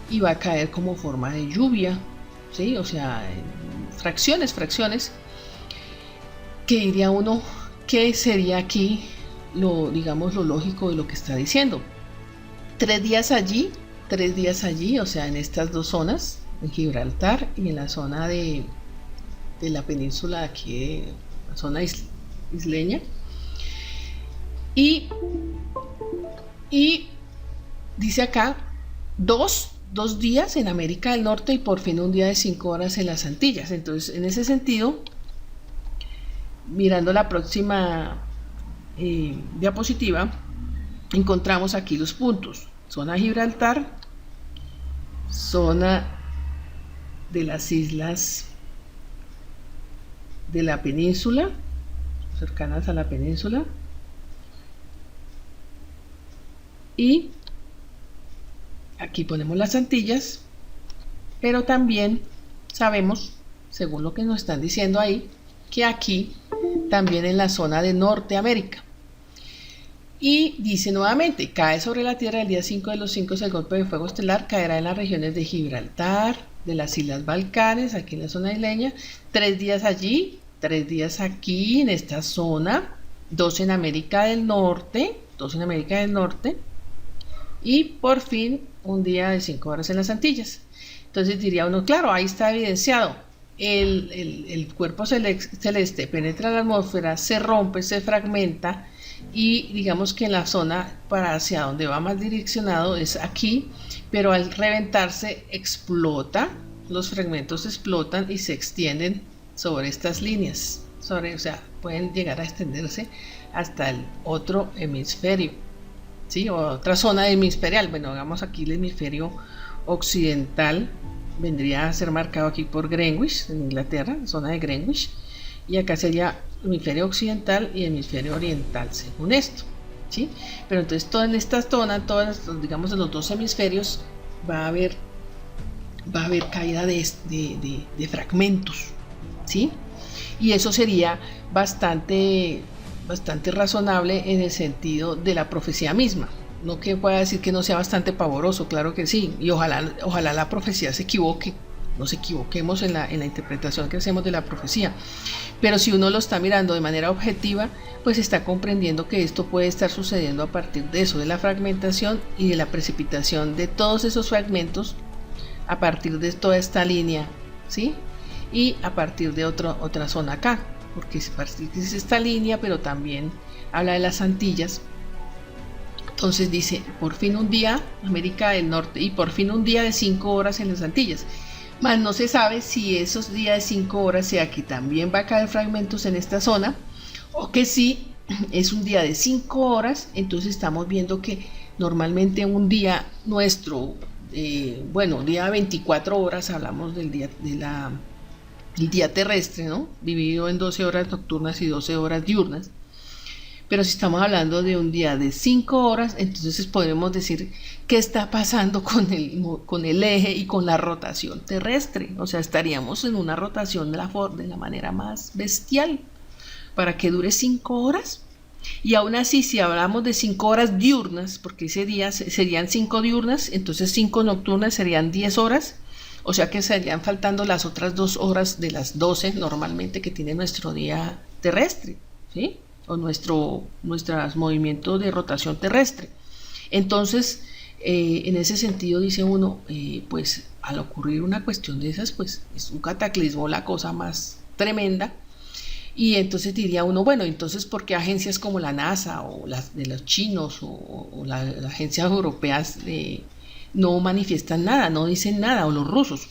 y va a caer como forma de lluvia, ¿sí? O sea, fracciones, que diría uno que sería aquí digamos, lo lógico de lo que está diciendo. 3 días allí, o sea, en estas dos zonas, en Gibraltar y en la zona de la península aquí, la zona isleña, y dice acá 2 días en América del Norte y por fin un día de 5 horas en las Antillas. Entonces, en ese sentido, mirando la próxima diapositiva, encontramos aquí los puntos: zona Gibraltar, zona de las islas de la península, cercanas a la península, y aquí ponemos las Antillas, pero también sabemos, según lo que nos están diciendo ahí, que aquí también en la zona de Norteamérica. Y dice nuevamente, cae sobre la Tierra el día 5 de los 5, el golpe de fuego estelar caerá en las regiones de Gibraltar, de las Islas Balcanes, aquí en la zona isleña, 3 días allí, 3 días aquí en esta zona, 2 en América del Norte, y por fin un día de 5 horas en las Antillas. Entonces diría uno, claro, ahí está evidenciado, el cuerpo celeste penetra la atmósfera, se rompe, se fragmenta, y digamos que en la zona para hacia donde va más direccionado es aquí, pero al reventarse explota, los fragmentos explotan y se extienden sobre estas líneas, o sea, pueden llegar a extenderse hasta el otro hemisferio, ¿sí? O otra zona hemisferial. Bueno, hagamos aquí el hemisferio occidental, vendría a ser marcado aquí por Greenwich, en Inglaterra, zona de Greenwich, y acá sería hemisferio occidental y hemisferio oriental, según esto, ¿sí? Pero entonces toda en esta zona, digamos en los dos hemisferios, va a haber caída de fragmentos, ¿sí? Y eso sería bastante razonable en el sentido de la profecía misma. No que pueda decir que no sea bastante pavoroso, claro que sí, y ojalá la profecía se equivoque, nos equivoquemos en la interpretación que hacemos de la profecía, pero si uno lo está mirando de manera objetiva, pues está comprendiendo que esto puede estar sucediendo a partir de eso, de la fragmentación y de la precipitación de todos esos fragmentos a partir de toda esta línea, ¿sí? y a partir de otra zona acá, porque es esta línea, pero también habla de las Antillas. Entonces dice, por fin un día, América del Norte, y por fin un día de 5 horas en las Antillas. Más no se sabe si esos días de 5 horas sea que también va a caer fragmentos en esta zona, o que si es un día de 5 horas, entonces estamos viendo que normalmente un día nuestro, día 24 horas, hablamos del día el día terrestre, ¿no? Dividido en 12 horas nocturnas y 12 horas diurnas. Pero si estamos hablando de un día de 5 horas, entonces podemos decir qué está pasando con el eje y con la rotación terrestre. O sea, estaríamos en una rotación de la manera más bestial para que dure 5 horas. Y aún así, si hablamos de 5 horas diurnas, porque ese día serían 5 diurnas, entonces 5 nocturnas serían 10 horas. O sea que estarían faltando las otras 2 horas de las 12 normalmente que tiene nuestro día terrestre, ¿sí? O nuestros movimientos de rotación terrestre. Entonces, en ese sentido dice uno, pues al ocurrir una cuestión de esas, pues es un cataclismo, la cosa más tremenda. Y entonces diría uno, bueno, entonces ¿por qué agencias como la NASA o las de los chinos o las agencias europeas no manifiestan nada, no dicen nada, o los rusos?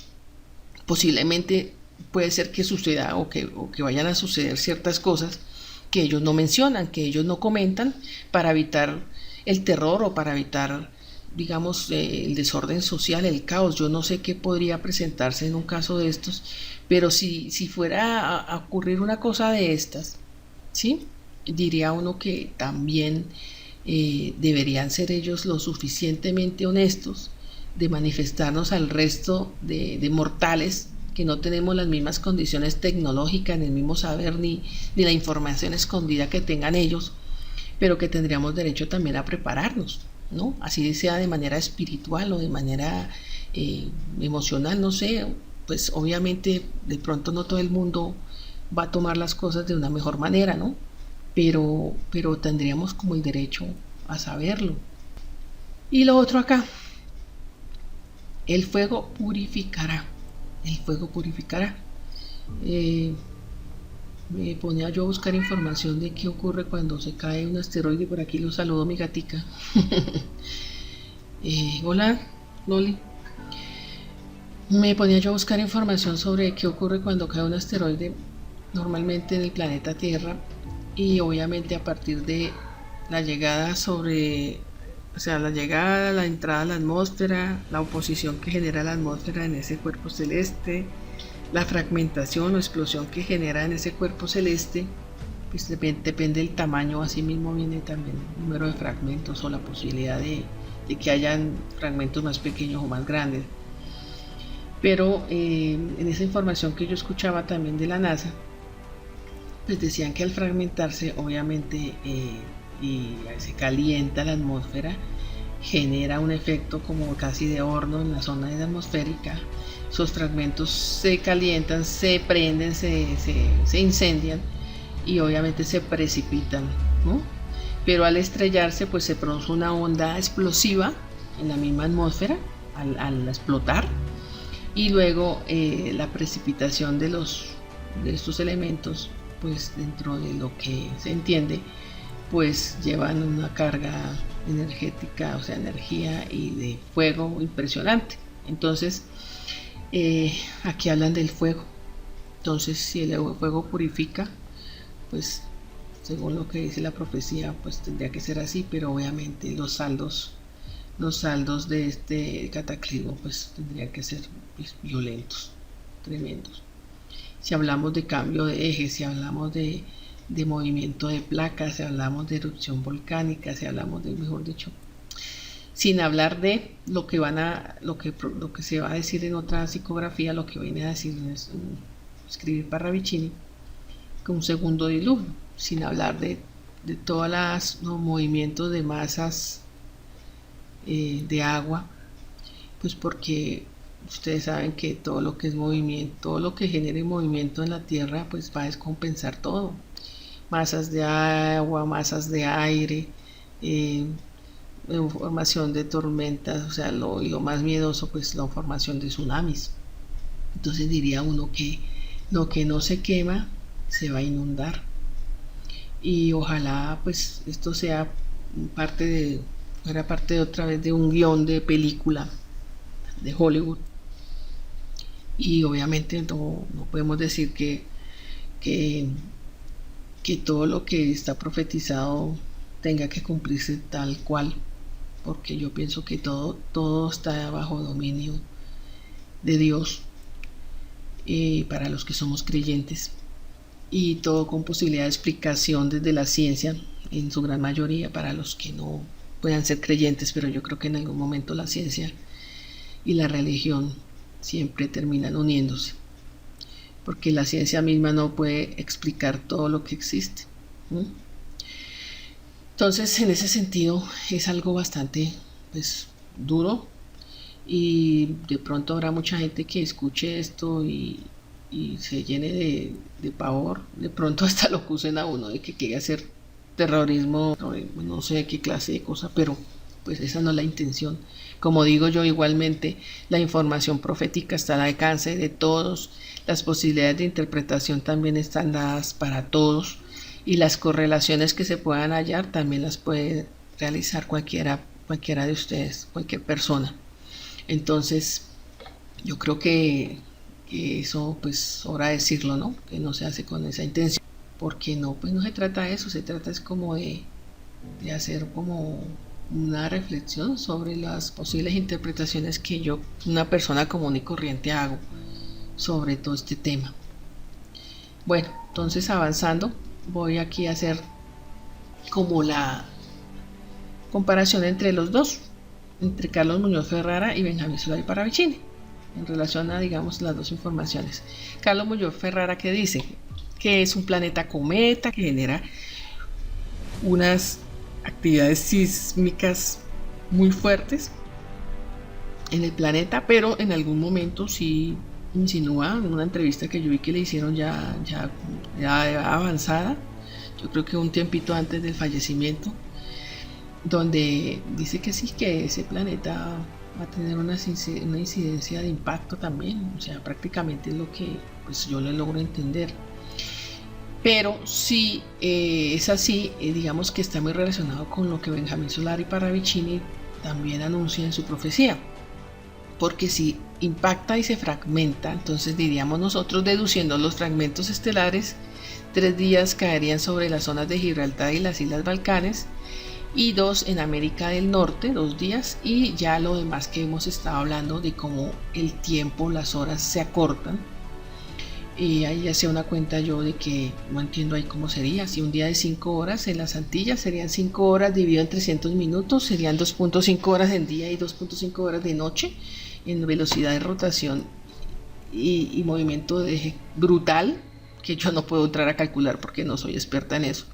Posiblemente puede ser que suceda o que vayan a suceder ciertas cosas que ellos no mencionan, que ellos no comentan, para evitar el terror o para evitar, digamos, el desorden social, el caos. Yo no sé qué podría presentarse en un caso de estos, pero si fuera a ocurrir una cosa de estas, ¿sí? Diría uno que también deberían ser ellos lo suficientemente honestos de manifestarnos al resto de mortales que no tenemos las mismas condiciones tecnológicas, ni el mismo saber, ni la información escondida que tengan ellos, pero que tendríamos derecho también a prepararnos, ¿no? Así sea de manera espiritual o de manera emocional, no sé, pues obviamente de pronto no todo el mundo va a tomar las cosas de una mejor manera, ¿no? Pero tendríamos como el derecho a saberlo. Y lo otro acá, el fuego purificará. El fuego purificará. Me ponía yo a buscar información de qué ocurre cuando se cae un asteroide. Por aquí lo saludo mi gatica. Hola, Loli. Me ponía yo a buscar información sobre qué ocurre cuando cae un asteroide, normalmente en el planeta Tierra, y obviamente a partir de la llegada la llegada, la entrada a la atmósfera, la oposición que genera la atmósfera en ese cuerpo celeste, la fragmentación o explosión que genera en ese cuerpo celeste, pues depende del tamaño, así mismo viene también el número de fragmentos o la posibilidad de que hayan fragmentos más pequeños o más grandes. Pero en esa información que yo escuchaba también de la NASA, pues decían que al fragmentarse, obviamente, y se calienta la atmósfera, genera un efecto como casi de horno en la zona atmosférica. Esos fragmentos se calientan, se prenden, se incendian y obviamente se precipitan, ¿no? Pero al estrellarse, pues se produce una onda explosiva en la misma atmósfera al explotar, y luego la precipitación de estos elementos, pues dentro de lo que se entiende, pues llevan una carga energética, o sea, energía y de fuego impresionante. Entonces, aquí hablan del fuego. Entonces, si el fuego purifica, pues según lo que dice la profecía, pues tendría que ser así, pero obviamente los saldos de este cataclismo pues tendrían que ser, pues, violentos, tremendos. Si hablamos de cambio de eje, si hablamos de movimiento de placas, si hablamos de erupción volcánica, si hablamos de, mejor dicho, sin hablar de lo que se va a decir en otra psicografía, lo que viene a decir es escribir Parravicini, con un segundo diluvio, sin hablar de todos los movimientos de masas de agua, pues porque ustedes saben que todo lo que es movimiento, todo lo que genere movimiento en la Tierra, pues va a descompensar todo. Masas de agua, masas de aire, formación de tormentas, o sea, y lo más miedoso, pues la formación de tsunamis. Entonces diría uno que Lo que no se quema se va a inundar. Y ojalá pues esto sea parte de, era parte de otra vez de un guión de película de Hollywood. Y obviamente no podemos decir que, que todo lo que está profetizado tenga que cumplirse tal cual, porque yo pienso que todo está bajo dominio de Dios, para los que somos creyentes, y todo con posibilidad de explicación desde la ciencia, en su gran mayoría, para los que no puedan ser creyentes, pero yo creo que en algún momento la ciencia y la religión siempre terminan uniéndose, porque la ciencia misma no puede explicar todo lo que existe. Entonces, en ese sentido, es algo bastante pues duro, y de pronto habrá mucha gente que escuche esto y se llene de pavor, de pronto hasta lo acusen a uno de que quiere hacer terrorismo, no sé qué clase de cosa, pero pues esa no es la intención. Como digo yo, igualmente la información profética está al alcance de todos, las posibilidades de interpretación también están dadas para todos, y las correlaciones que se puedan hallar también las puede realizar cualquiera de ustedes, cualquier persona. Entonces, yo creo que eso, pues, hora decirlo, ¿no? Que no se hace con esa intención, porque no, pues no se trata de eso, se trata es como de hacer como una reflexión sobre las posibles interpretaciones que yo, una persona común y corriente, hago sobre todo este tema. Bueno, entonces avanzando, voy aquí a hacer como la comparación entre los dos, entre Carlos Muñoz Ferrara y Benjamín Solari Paravicini, en relación a, digamos, las dos informaciones. Carlos Muñoz Ferrara, que dice que es un planeta cometa que genera unas actividades sísmicas muy fuertes en el planeta, pero en algún momento sí insinúa, en una entrevista que yo vi que le hicieron ya avanzada, yo creo que un tiempito antes del fallecimiento, donde dice que sí, que ese planeta va a tener una incidencia de impacto también, o sea, prácticamente es lo que pues yo le logro entender. Pero sí, es así, digamos que está muy relacionado con lo que Benjamín Solari Paravicini también anuncia en su profecía, porque si impacta y se fragmenta, entonces diríamos nosotros, deduciendo los fragmentos estelares, 3 días caerían sobre las zonas de Gibraltar y las Islas Balcanes, y 2 en América del Norte, 2 días, y ya lo demás que hemos estado hablando de cómo el tiempo, las horas se acortan. Y ahí ya hacía una cuenta yo de que no entiendo ahí cómo sería. Si un día de 5 horas en las Antillas serían 5 horas dividido en 300 minutos, serían 2.5 horas en día y 2.5 horas de noche, en velocidad de rotación y movimiento de eje brutal, que yo no puedo entrar a calcular porque no soy experta en eso.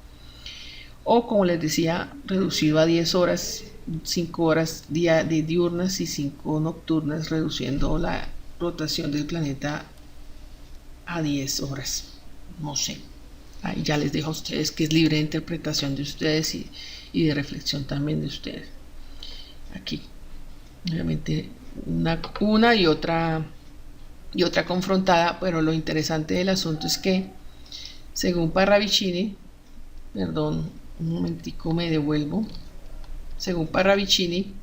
O, como les decía, reducido a 10 horas, 5 horas de diurnas y 5 nocturnas, reduciendo la rotación del planeta a 10 horas. No sé. Ahí ya les dejo a ustedes, que es libre de interpretación de ustedes y de reflexión también de ustedes. Aquí, obviamente, una y otra confrontada, pero lo interesante del asunto es que, según Paravicini, perdón, un momentico, me devuelvo. Según Paravicini,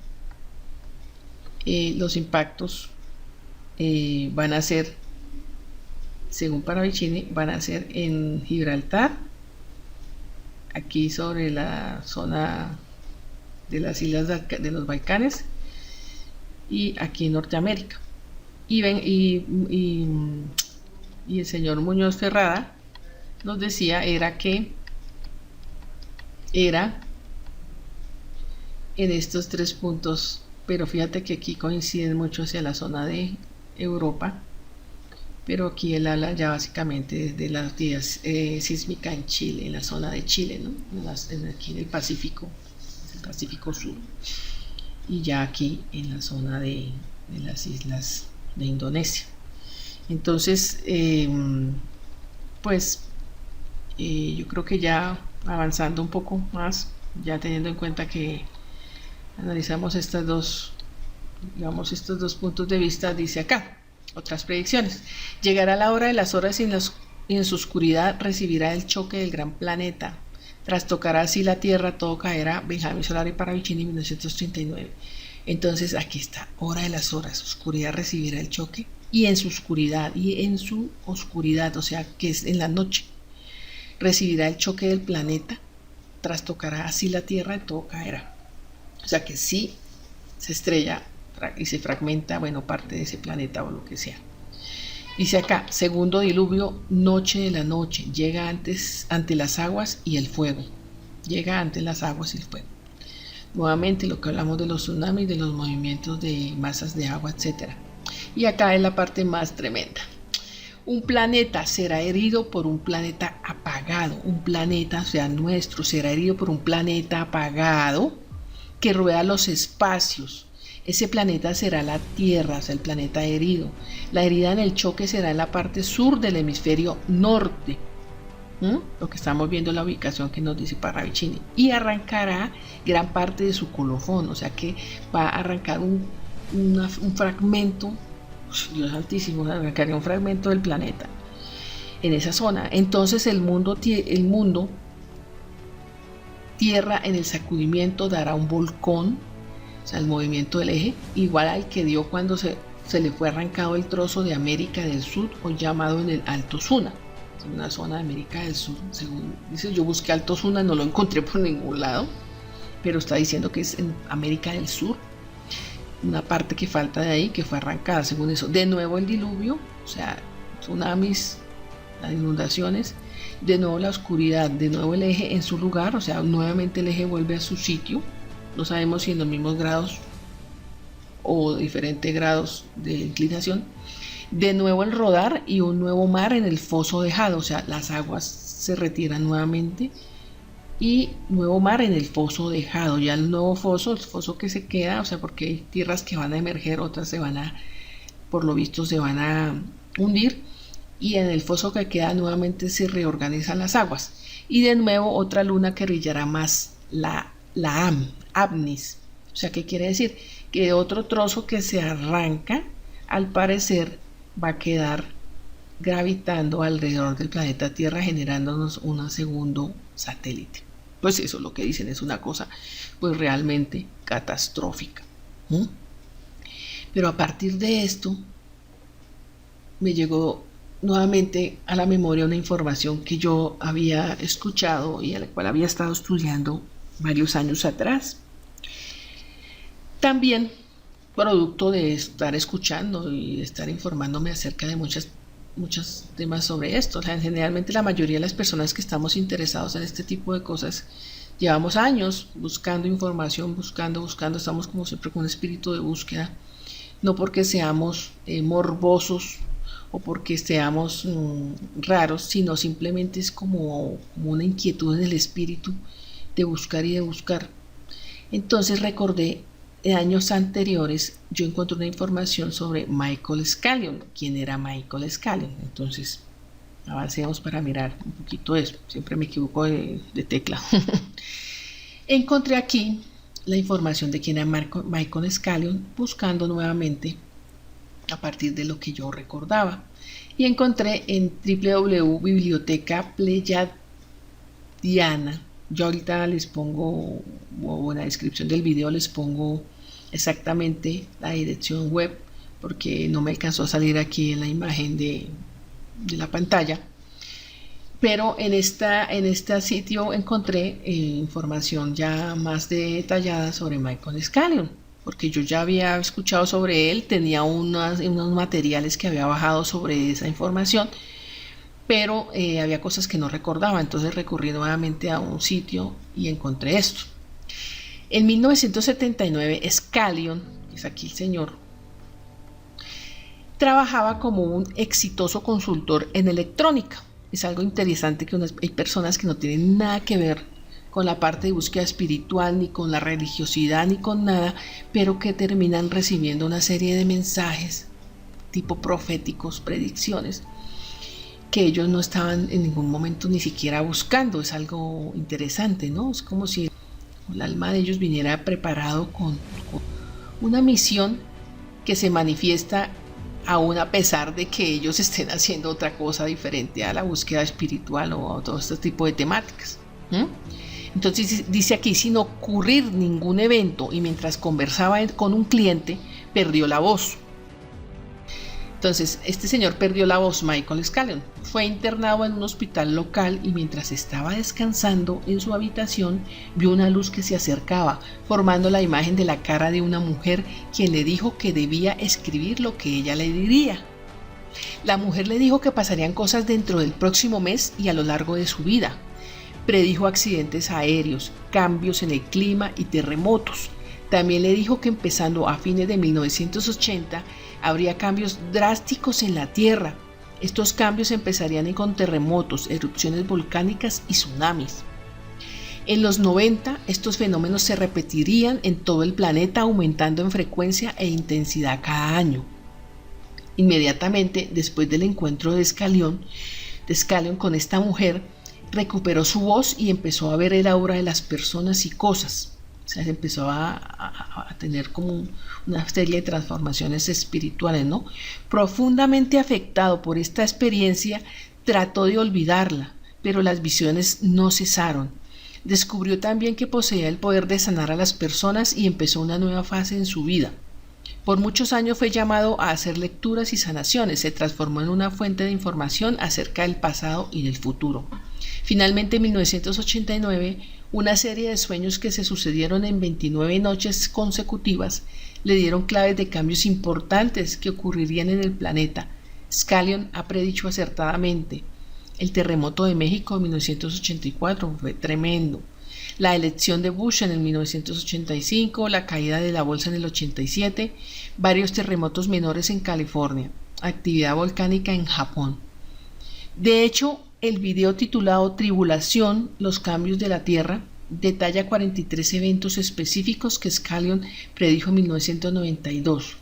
los impactos van a ser, según Paravicini, van a ser en Gibraltar, aquí sobre la zona de las islas de los Balcanes, y aquí en Norteamérica. Y el señor Muñoz Ferrada nos decía era en estos 3 puntos, pero fíjate que aquí coinciden mucho hacia la zona de Europa, pero aquí él habla ya básicamente desde la actividad sísmica en Chile, en la zona de Chile, ¿no? Aquí en el Pacífico Sur, y ya aquí en la zona de las islas de Indonesia. Entonces, pues yo creo que ya avanzando un poco más, ya teniendo en cuenta que analizamos estos dos puntos de vista, dice acá: Otras predicciones. Llegará la hora de las horas y en su oscuridad recibirá el choque del gran planeta. Trastocará así la Tierra, todo caerá. Benjamín Solari Parravicini, 1939. Entonces aquí está, hora de las horas, oscuridad recibirá el choque y en su oscuridad, o sea que es en la noche, recibirá el choque del planeta, trastocará así la Tierra y todo caerá. O sea que sí se estrella y se fragmenta, bueno, parte de ese planeta o lo que sea. Dice acá, segundo diluvio, noche de la noche, llega antes ante las aguas y el fuego. Llega ante las aguas y el fuego. Nuevamente lo que hablamos de los tsunamis, de los movimientos de masas de agua, etc. Y acá es la parte más tremenda. Un planeta será herido por un planeta apagado. Un planeta, o sea, nuestro, será herido por un planeta apagado que rueda los espacios. Ese planeta será la Tierra, o sea, el planeta herido. La herida en el choque será en la parte sur del hemisferio norte. Lo que estamos viendo, la ubicación que nos dice Parravicini, y arrancará gran parte de su colofón, o sea que va a arrancar un fragmento, Dios altísimo, arrancaría un fragmento del planeta en esa zona. Entonces el mundo Tierra en el sacudimiento dará un volcón, o sea el movimiento del eje, igual al que dio cuando se le fue arrancado el trozo de América del Sur, o llamado en el Alto Suna, una zona de América del Sur, según dice. Yo busqué Alto Suna, no lo encontré por ningún lado, pero está diciendo que es en América del Sur, una parte que falta de ahí, que fue arrancada, según eso. De nuevo el diluvio, o sea, tsunamis, las inundaciones, de nuevo la oscuridad, de nuevo el eje en su lugar, o sea, nuevamente el eje vuelve a su sitio. No sabemos si en los mismos grados o diferentes grados de inclinación. De nuevo el rodar y un nuevo mar en el foso dejado, o sea, las aguas se retiran nuevamente y nuevo mar en el foso dejado. Ya el nuevo foso, el foso que se queda, o sea, porque hay tierras que van a emerger, otras se van a, por lo visto, se van a hundir, y en el foso que queda nuevamente se reorganizan las aguas. Y de nuevo otra luna que brillará más, la Amnis. O sea, ¿qué quiere decir? Que otro trozo que se arranca, al parecer, va a quedar gravitando alrededor del planeta Tierra, generándonos un segundo satélite. Pues eso es lo que dicen, es una cosa pues realmente catastrófica. Pero a partir de esto me llegó nuevamente a la memoria una información que yo había escuchado y a la cual había estado estudiando varios años atrás. También producto de estar escuchando y de estar informándome acerca de muchos temas sobre esto. O sea, generalmente la mayoría de las personas que estamos interesados en este tipo de cosas llevamos años buscando información, buscando, estamos como siempre con un espíritu de búsqueda, no porque seamos morbosos o porque seamos raros, sino simplemente es como una inquietud en el espíritu de buscar y de buscar. Entonces recordé, en años anteriores yo encontré una información sobre Michael Scallion. ¿Quién era Michael Scallion? Entonces avancemos para mirar un poquito eso. Siempre me equivoco de tecla. Encontré aquí la información de quién era Michael Scallion, buscando nuevamente a partir de lo que yo recordaba, y encontré en www.biblioteca Pleyadiana. Yo ahorita les pongo, o en la descripción del video les pongo exactamente la dirección web, porque no me alcanzó a salir aquí en la imagen de la pantalla. Pero en este sitio encontré información ya más detallada sobre Michael Scallion, porque yo ya había escuchado sobre él, tenía unos materiales que había bajado sobre esa información, pero había cosas que no recordaba. Entonces recurrí nuevamente a un sitio y encontré esto. En 1979 Scallion, que es aquí el señor, trabajaba como un exitoso consultor en electrónica. Es algo interesante que hay personas que no tienen nada que ver con la parte de búsqueda espiritual, ni con la religiosidad, ni con nada, pero que terminan recibiendo una serie de mensajes tipo proféticos, predicciones, que ellos no estaban en ningún momento ni siquiera buscando. Es algo interesante, ¿no? Es como si el alma de ellos viniera preparado con una misión que se manifiesta aún a pesar de que ellos estén haciendo otra cosa diferente a la búsqueda espiritual o a todo este tipo de temáticas. Entonces dice aquí, sin ocurrir ningún evento y mientras conversaba con un cliente, perdió la voz. Entonces, este señor perdió la voz, Michael Scanlon. Fue internado en un hospital local y mientras estaba descansando en su habitación, vio una luz que se acercaba, formando la imagen de la cara de una mujer quien le dijo que debía escribir lo que ella le diría. La mujer le dijo que pasarían cosas dentro del próximo mes y a lo largo de su vida. Predijo accidentes aéreos, cambios en el clima y terremotos. También le dijo que empezando a fines de 1980 habría cambios drásticos en la Tierra. Estos cambios empezarían con terremotos, erupciones volcánicas y tsunamis. En los 90, estos fenómenos se repetirían en todo el planeta, aumentando en frecuencia e intensidad cada año. Inmediatamente después del encuentro de Scanlon con esta mujer, recuperó su voz y empezó a ver el aura de las personas y cosas. O sea, se empezó a tener como una serie de transformaciones espirituales, ¿no? Profundamente afectado por esta experiencia, trató de olvidarla, pero las visiones no cesaron. Descubrió también que poseía el poder de sanar a las personas y empezó una nueva fase en su vida. Por muchos años fue llamado a hacer lecturas y sanaciones, se transformó en una fuente de información acerca del pasado y del futuro. Finalmente, en 1989, una serie de sueños que se sucedieron en 29 noches consecutivas le dieron claves de cambios importantes que ocurrirían en el planeta. Scanlon ha predicho acertadamente. El terremoto de México en 1984 fue tremendo. La elección de Bush en el 1985, la caída de la bolsa en el 87, varios terremotos menores en California, actividad volcánica en Japón. De hecho, el video titulado Tribulación, los cambios de la Tierra, detalla 43 eventos específicos que Scanlon predijo en 1992,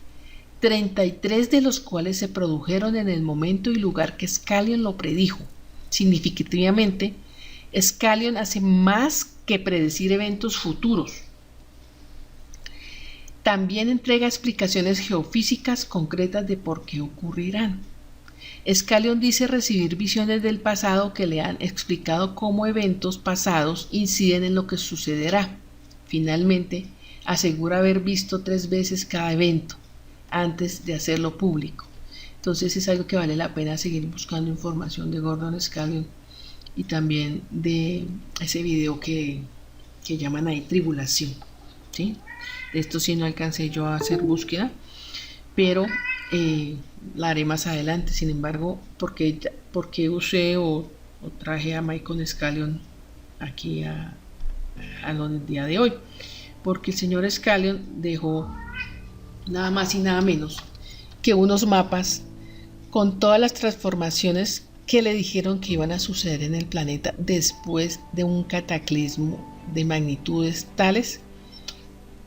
33 de los cuales se produjeron en el momento y lugar que Scanlon lo predijo. Significativamente, Scanlon hace más que predecir eventos futuros. También entrega explicaciones geofísicas concretas de por qué ocurrirán. Scanlon dice recibir visiones del pasado que le han explicado cómo eventos pasados inciden en lo que sucederá. Finalmente, asegura haber visto 3 veces cada evento antes de hacerlo público. Entonces es algo que vale la pena seguir buscando información de Gordon Scanlon y también de ese video que llaman ahí Tribulación, ¿sí? De esto sí no alcancé yo a hacer búsqueda, pero la haré más adelante. Sin embargo, porque usé o traje a Michael Scanlon aquí a el día de hoy, porque el señor Scanlon dejó nada más y nada menos que unos mapas con todas las transformaciones que le dijeron que iban a suceder en el planeta después de un cataclismo de magnitudes tales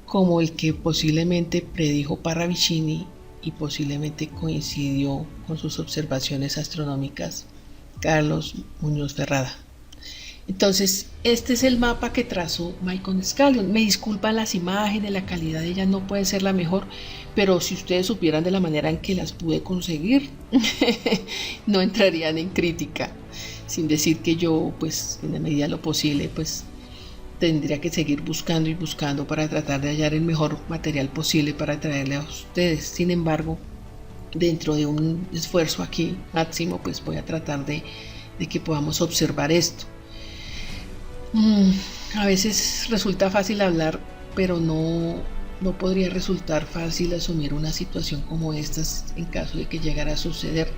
como el que posiblemente predijo Parravicini y posiblemente coincidió con sus observaciones astronómicas Carlos Muñoz Ferrada. Entonces, este es el mapa que trazó Michael Scanlon. Me disculpan las imágenes, la calidad de ellas no puede ser la mejor, pero si ustedes supieran de la manera en que las pude conseguir, no entrarían en crítica, sin decir que yo, pues, en la medida de lo posible, pues, tendría que seguir buscando y buscando para tratar de hallar el mejor material posible para traerle a ustedes. Sin embargo, dentro de un esfuerzo aquí máximo, pues voy a tratar de que podamos observar esto. A veces resulta fácil hablar, pero no podría resultar fácil asumir una situación como esta en caso de que llegara a suceder.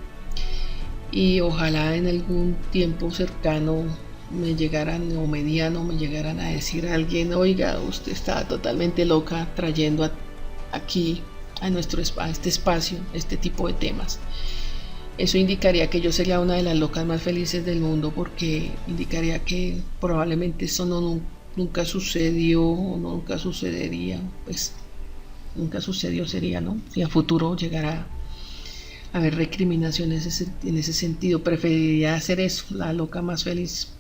Y ojalá en algún tiempo cercano me llegaran o mediano me llegaran a decir a alguien: oiga, usted está totalmente loca trayendo aquí a este espacio este tipo de temas. Eso indicaría que yo sería una de las locas más felices del mundo, porque indicaría que probablemente eso nunca sucedió o nunca sucedería. Pues nunca sucedió sería, ¿no? Si a futuro llegara a haber recriminaciones en ese sentido, preferiría hacer eso, la loca más feliz.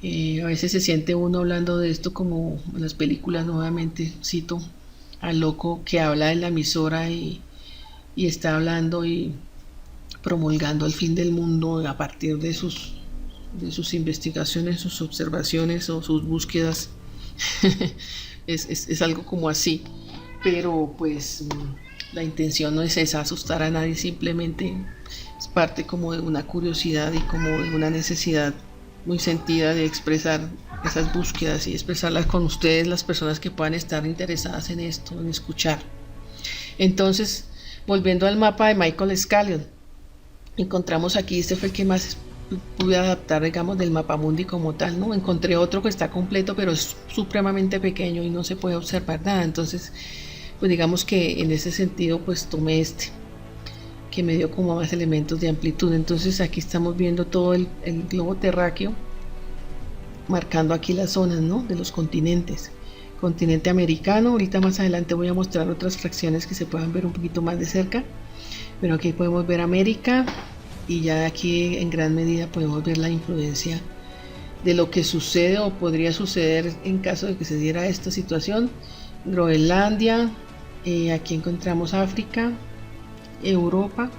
A veces se siente uno hablando de esto como en las películas. Nuevamente cito al loco que habla en la emisora y y está hablando y promulgando el fin del mundo a partir de sus investigaciones, sus observaciones o sus búsquedas. Es algo como así, pero pues la intención no es esa, asustar a nadie, simplemente es parte como de una curiosidad y como de una necesidad muy sentida de expresar esas búsquedas y expresarlas con ustedes, las personas que puedan estar interesadas en esto, en escuchar. Entonces, volviendo al mapa de Michael Scallion, encontramos aquí, este fue el que más pude adaptar, digamos, del mapamundi como tal, ¿no? Encontré otro que está completo, pero es supremamente pequeño y no se puede observar nada. Entonces, pues digamos que en ese sentido, pues tomé este, que me dio como más elementos de amplitud. Entonces aquí estamos viendo todo el globo terráqueo, marcando aquí las zonas, ¿no? De los continentes. Continente americano, ahorita más adelante voy a mostrar otras fracciones que se puedan ver un poquito más de cerca, pero aquí podemos ver América, y ya aquí en gran medida podemos ver la influencia de lo que sucede o podría suceder en caso de que se diera esta situación. Groenlandia, aquí encontramos África, Europa,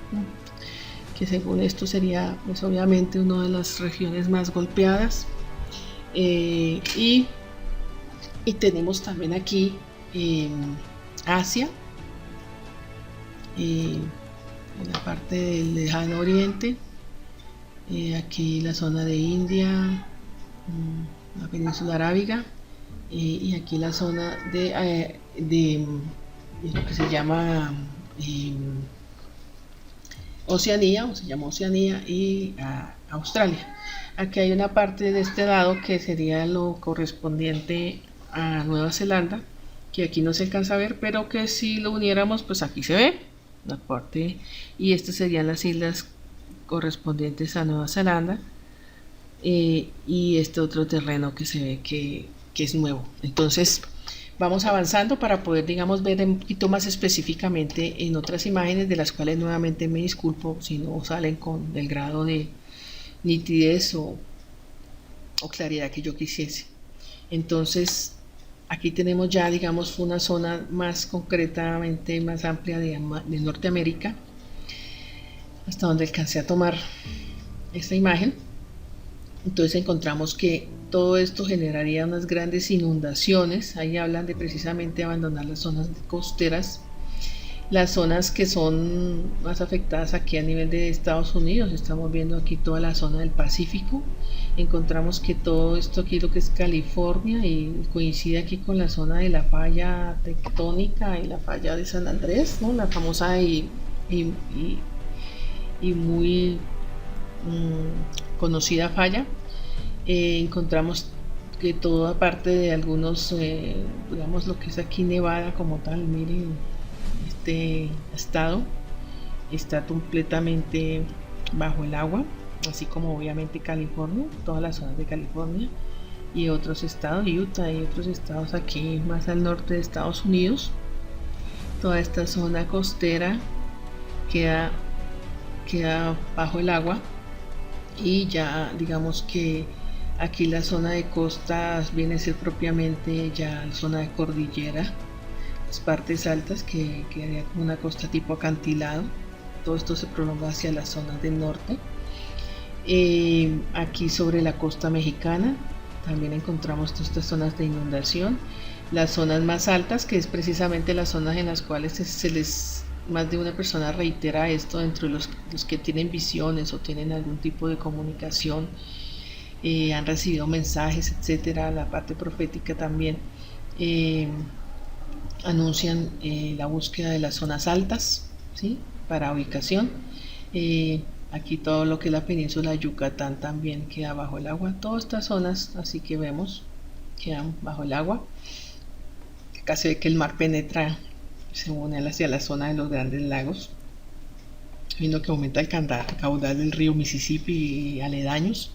que según esto sería pues obviamente una de las regiones más golpeadas, y tenemos también aquí Asia, en la parte del lejano oriente, aquí la zona de India, la península arábiga, y aquí la zona de lo que se llama Oceanía, o se llama Oceanía, y Australia. Aquí hay una parte de este lado que sería lo correspondiente a Nueva Zelanda, que aquí no se alcanza a ver, pero que si lo uniéramos, pues aquí se ve la parte, y estas serían las islas correspondientes a Nueva Zelanda, y este otro terreno que se ve que es nuevo. Entonces vamos avanzando para poder, digamos, ver un poquito más específicamente en otras imágenes, de las cuales nuevamente me disculpo si no salen con el grado de nitidez o claridad que yo quisiese. Entonces aquí tenemos ya, digamos, una zona más concretamente más amplia de Norteamérica, hasta donde alcancé a tomar esta imagen. Entonces encontramos que todo esto generaría unas grandes inundaciones. Ahí hablan de precisamente abandonar las zonas costeras, las zonas que son más afectadas aquí a nivel de Estados Unidos. Estamos viendo aquí toda la zona del Pacífico. Encontramos que todo esto aquí, lo que es California, y coincide aquí con la zona de la falla tectónica y la falla de San Andrés, ¿no? La famosa y muy conocida falla. Encontramos que toda parte de algunos, digamos, lo que es aquí Nevada como tal, miren, este estado está completamente bajo el agua, así como obviamente California, todas las zonas de California y otros estados, Utah y otros estados aquí más al norte de Estados Unidos. Toda esta zona costera queda bajo el agua, y ya digamos que aquí la zona de costas viene a ser propiamente ya la zona de cordillera, las partes altas que quedaría como una costa tipo acantilado. Todo esto se prolonga hacia las zonas del norte. Aquí sobre la costa mexicana también encontramos todas estas zonas de inundación, las zonas más altas, que es precisamente las zonas en las cuales se les, más de una persona reitera esto dentro de los que tienen visiones o tienen algún tipo de comunicación, han recibido mensajes, etcétera. La parte profética también anuncian la búsqueda de las zonas altas, ¿sí? Para ubicación. Aquí todo lo que es la península de Yucatán también queda bajo el agua. Todas estas zonas, así que vemos, quedan bajo el agua. Acá se ve que el mar penetra, se une hacia la zona de los Grandes Lagos, viendo que aumenta el caudal del río Mississippi y aledaños,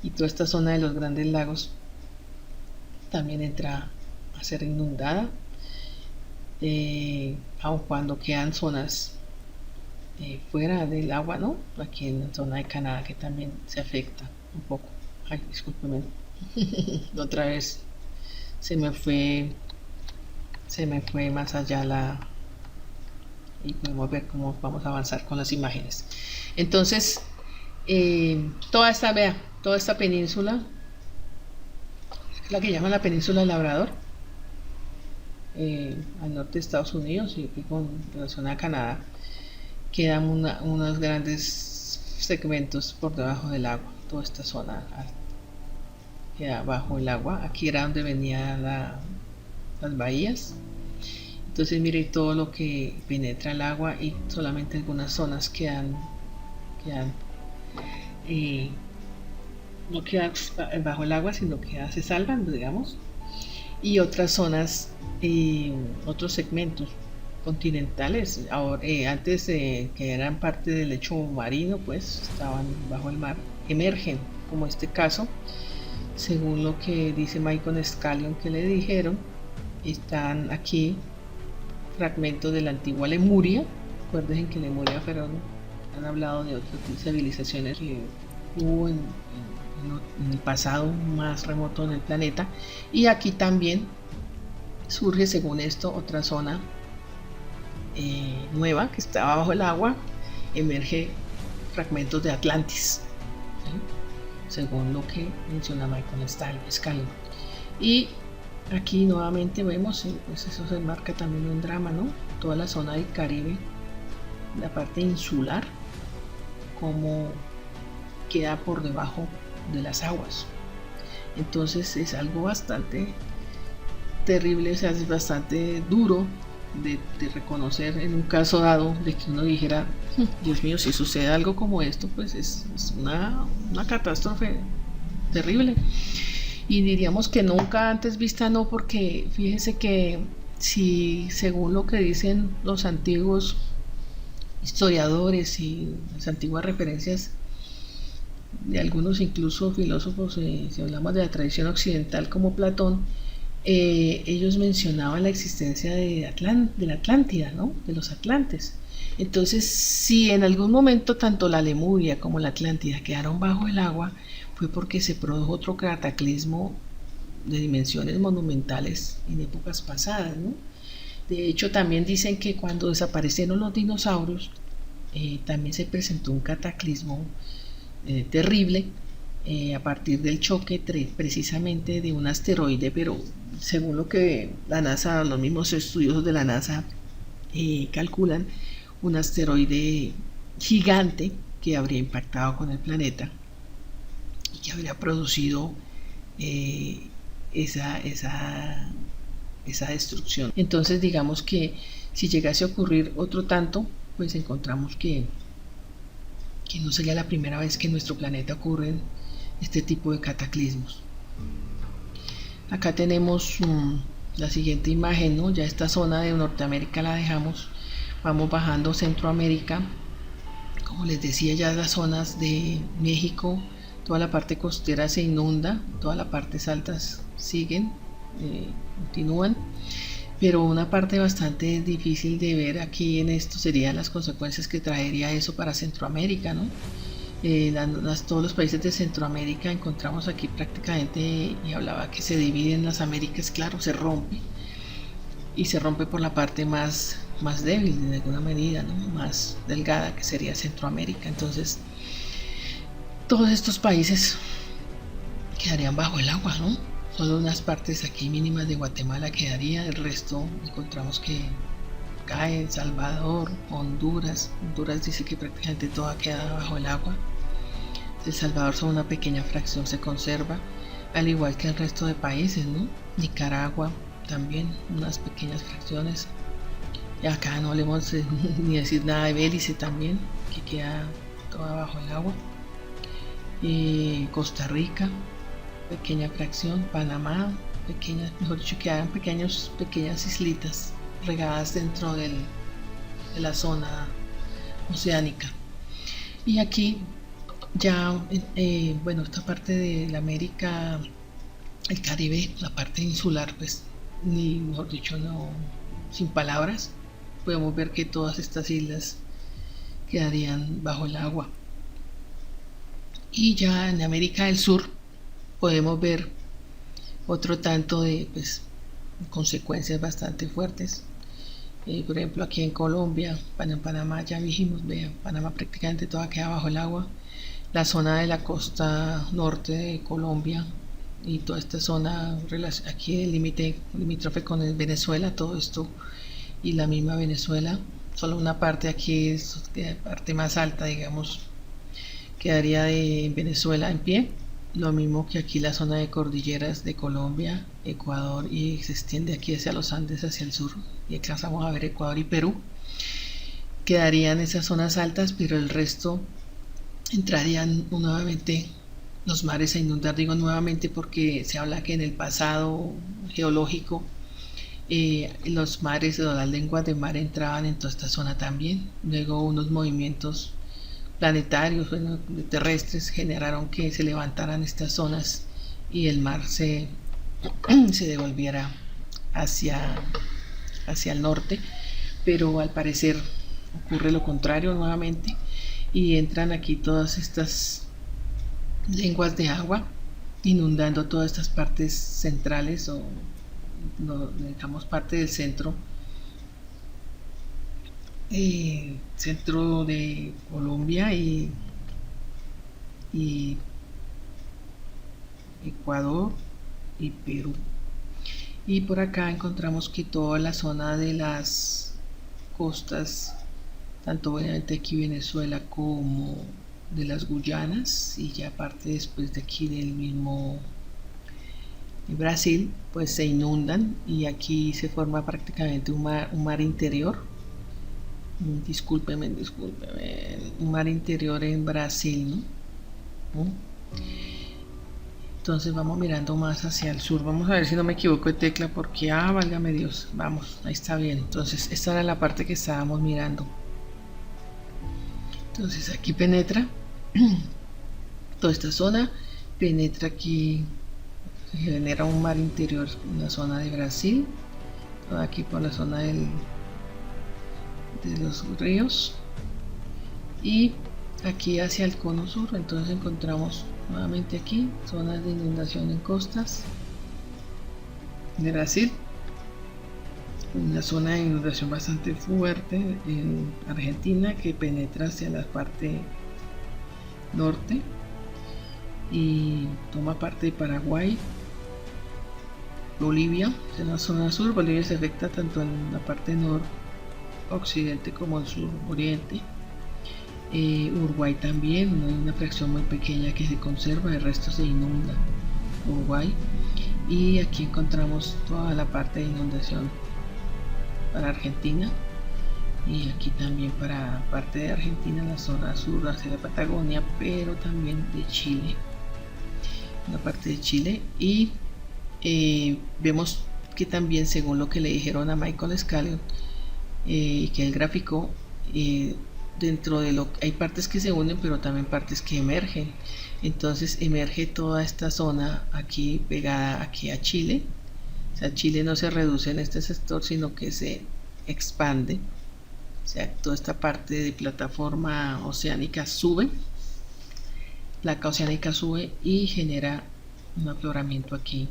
y toda esta zona de los Grandes Lagos también entra a ser inundada, aun cuando quedan zonas fuera del agua, ¿no? Aquí en la zona de Canadá, que también se afecta un poco. Ay, discúlpeme. Otra vez se me fue más allá y podemos ver cómo vamos a avanzar con las imágenes. Entonces, toda esta península, la que llaman la península del Labrador, al norte de Estados Unidos y aquí con relación a Canadá, quedan unos grandes segmentos por debajo del agua. Toda esta zona queda bajo el agua. Aquí era donde venían las bahías. Entonces mire todo lo que penetra el agua y solamente algunas zonas no quedan bajo el agua, sino que se salvan, digamos, y otras zonas, otros segmentos continentales, ahora, antes que eran parte del lecho marino, pues estaban bajo el mar, emergen, como este caso, según lo que dice Michael Scanlon que le dijeron. Están aquí fragmentos de la antigua Lemuria. Recuerden que Lemuria han hablado de otras civilizaciones que hubo en el pasado más remoto en el planeta, y aquí también surge, según esto, otra zona nueva que está bajo el agua. Emerge fragmentos de Atlantis, ¿sí? Según lo que menciona Michael Scanlon. Y aquí nuevamente vemos, pues eso se marca también un drama, ¿no? Toda la zona del Caribe, la parte insular, como queda por debajo de las aguas. Entonces es algo bastante terrible, o sea, es bastante duro de reconocer en un caso dado de que uno dijera, Dios mío, si sucede algo como esto, pues es una catástrofe terrible. Y diríamos que nunca antes vista, no, porque fíjense que si según lo que dicen los antiguos historiadores y las antiguas referencias de algunos incluso filósofos, si hablamos de la tradición occidental como Platón, ellos mencionaban la existencia de la Atlántida, ¿no? De los atlantes. Entonces, si en algún momento tanto la Lemuria como la Atlántida quedaron bajo el agua, fue porque se produjo otro cataclismo de dimensiones monumentales en épocas pasadas, ¿no? De hecho, también dicen que cuando desaparecieron los dinosaurios, también se presentó un cataclismo terrible, a partir del choque precisamente de un asteroide, pero según lo que la NASA, los mismos estudiosos de la NASA calculan, un asteroide gigante que habría impactado con el planeta y que habría producido esa destrucción. Entonces digamos que si llegase a ocurrir otro tanto, pues encontramos que no sería la primera vez que en nuestro planeta ocurren este tipo de cataclismos. Acá tenemos la siguiente imagen, ¿no? Ya esta zona de Norteamérica la dejamos, vamos bajando Centroamérica. Como les decía, ya las zonas de México, toda la parte costera se inunda, todas las partes altas siguen, continúan, pero una parte bastante difícil de ver aquí en esto serían las consecuencias que traería eso para Centroamérica, ¿no? Todos los países de Centroamérica encontramos aquí prácticamente, y hablaba que se dividen las Américas, claro, se rompe, y se rompe por la parte más débil de alguna medida, ¿no? Más delgada, que sería Centroamérica. Entonces todos estos países quedarían bajo el agua, ¿no? Solo unas partes aquí mínimas de Guatemala quedaría, el resto encontramos que cae El Salvador, Honduras dice que prácticamente toda queda bajo el agua. El Salvador solo una pequeña fracción se conserva, al igual que el resto de países, ¿no? Nicaragua también unas pequeñas fracciones, y acá no hablemos ni decir nada de Belice también, que queda toda bajo el agua. Costa Rica, pequeña fracción, Panamá, mejor dicho, quedan pequeñas islitas regadas dentro de la zona oceánica. Y aquí ya, bueno, esta parte de la América, el Caribe, la parte insular, pues, ni mejor dicho, no, sin palabras, podemos ver que todas estas islas quedarían bajo el agua. Y ya en América del Sur podemos ver otro tanto de, pues, consecuencias bastante fuertes. Por ejemplo, aquí en Colombia, en Panamá ya dijimos, vean, Panamá prácticamente toda queda bajo el agua. La zona de la costa norte de Colombia y toda esta zona aquí el límite limítrofe con Venezuela, todo esto y la misma Venezuela, solo una parte aquí es la parte más alta, digamos, quedaría de Venezuela en pie, lo mismo que aquí la zona de cordilleras de Colombia, Ecuador y se extiende aquí hacia los Andes, hacia el sur y alcanzamos a ver Ecuador y Perú, quedarían esas zonas altas, pero el resto entrarían nuevamente los mares a inundar. Digo nuevamente porque se habla que en el pasado geológico los mares o las lenguas de mar entraban en toda esta zona también. Luego unos movimientos planetarios, bueno, terrestres, generaron que se levantaran estas zonas y el mar se devolviera hacia, hacia el norte, pero al parecer ocurre lo contrario nuevamente y entran aquí todas estas lenguas de agua inundando todas estas partes centrales o digamos parte del centro centro de Colombia y Ecuador y Perú. Y por acá encontramos que toda la zona de las costas, tanto obviamente aquí Venezuela como de las Guyanas y ya parte después de aquí del mismo Brasil, pues se inundan y aquí se forma prácticamente un mar interior. Discúlpeme, un mar interior en Brasil, ¿no? Entonces vamos mirando más hacia el sur. Vamos a ver si no me equivoco de tecla porque, válgame Dios, vamos, ahí está bien. Entonces esta era la parte que estábamos mirando. Entonces aquí penetra toda esta zona, penetra aquí, se genera un mar interior en la zona de Brasil, aquí por la zona de los ríos y aquí hacia el cono sur. Entonces encontramos nuevamente aquí zonas de inundación en costas de Brasil, una zona de inundación bastante fuerte en Argentina que penetra hacia la parte norte y toma parte de Paraguay, Bolivia en la zona sur. Bolivia se afecta tanto en la parte noroccidente como el sur oriente. Uruguay también, hay una fracción muy pequeña que se conserva, el resto se inunda Uruguay. Y aquí encontramos toda la parte de inundación para Argentina y aquí también para parte de Argentina, en la zona sur hacia la Patagonia, pero también de Chile, la parte de Chile. Y vemos que también, según lo que le dijeron a Michael Scallion, que él graficó, dentro de hay partes que se unen pero también partes que emergen. Entonces emerge toda esta zona aquí pegada aquí a Chile. O sea, Chile no se reduce en este sector sino que se expande. O sea, toda esta parte de plataforma oceánica sube, placa oceánica sube y genera un afloramiento aquí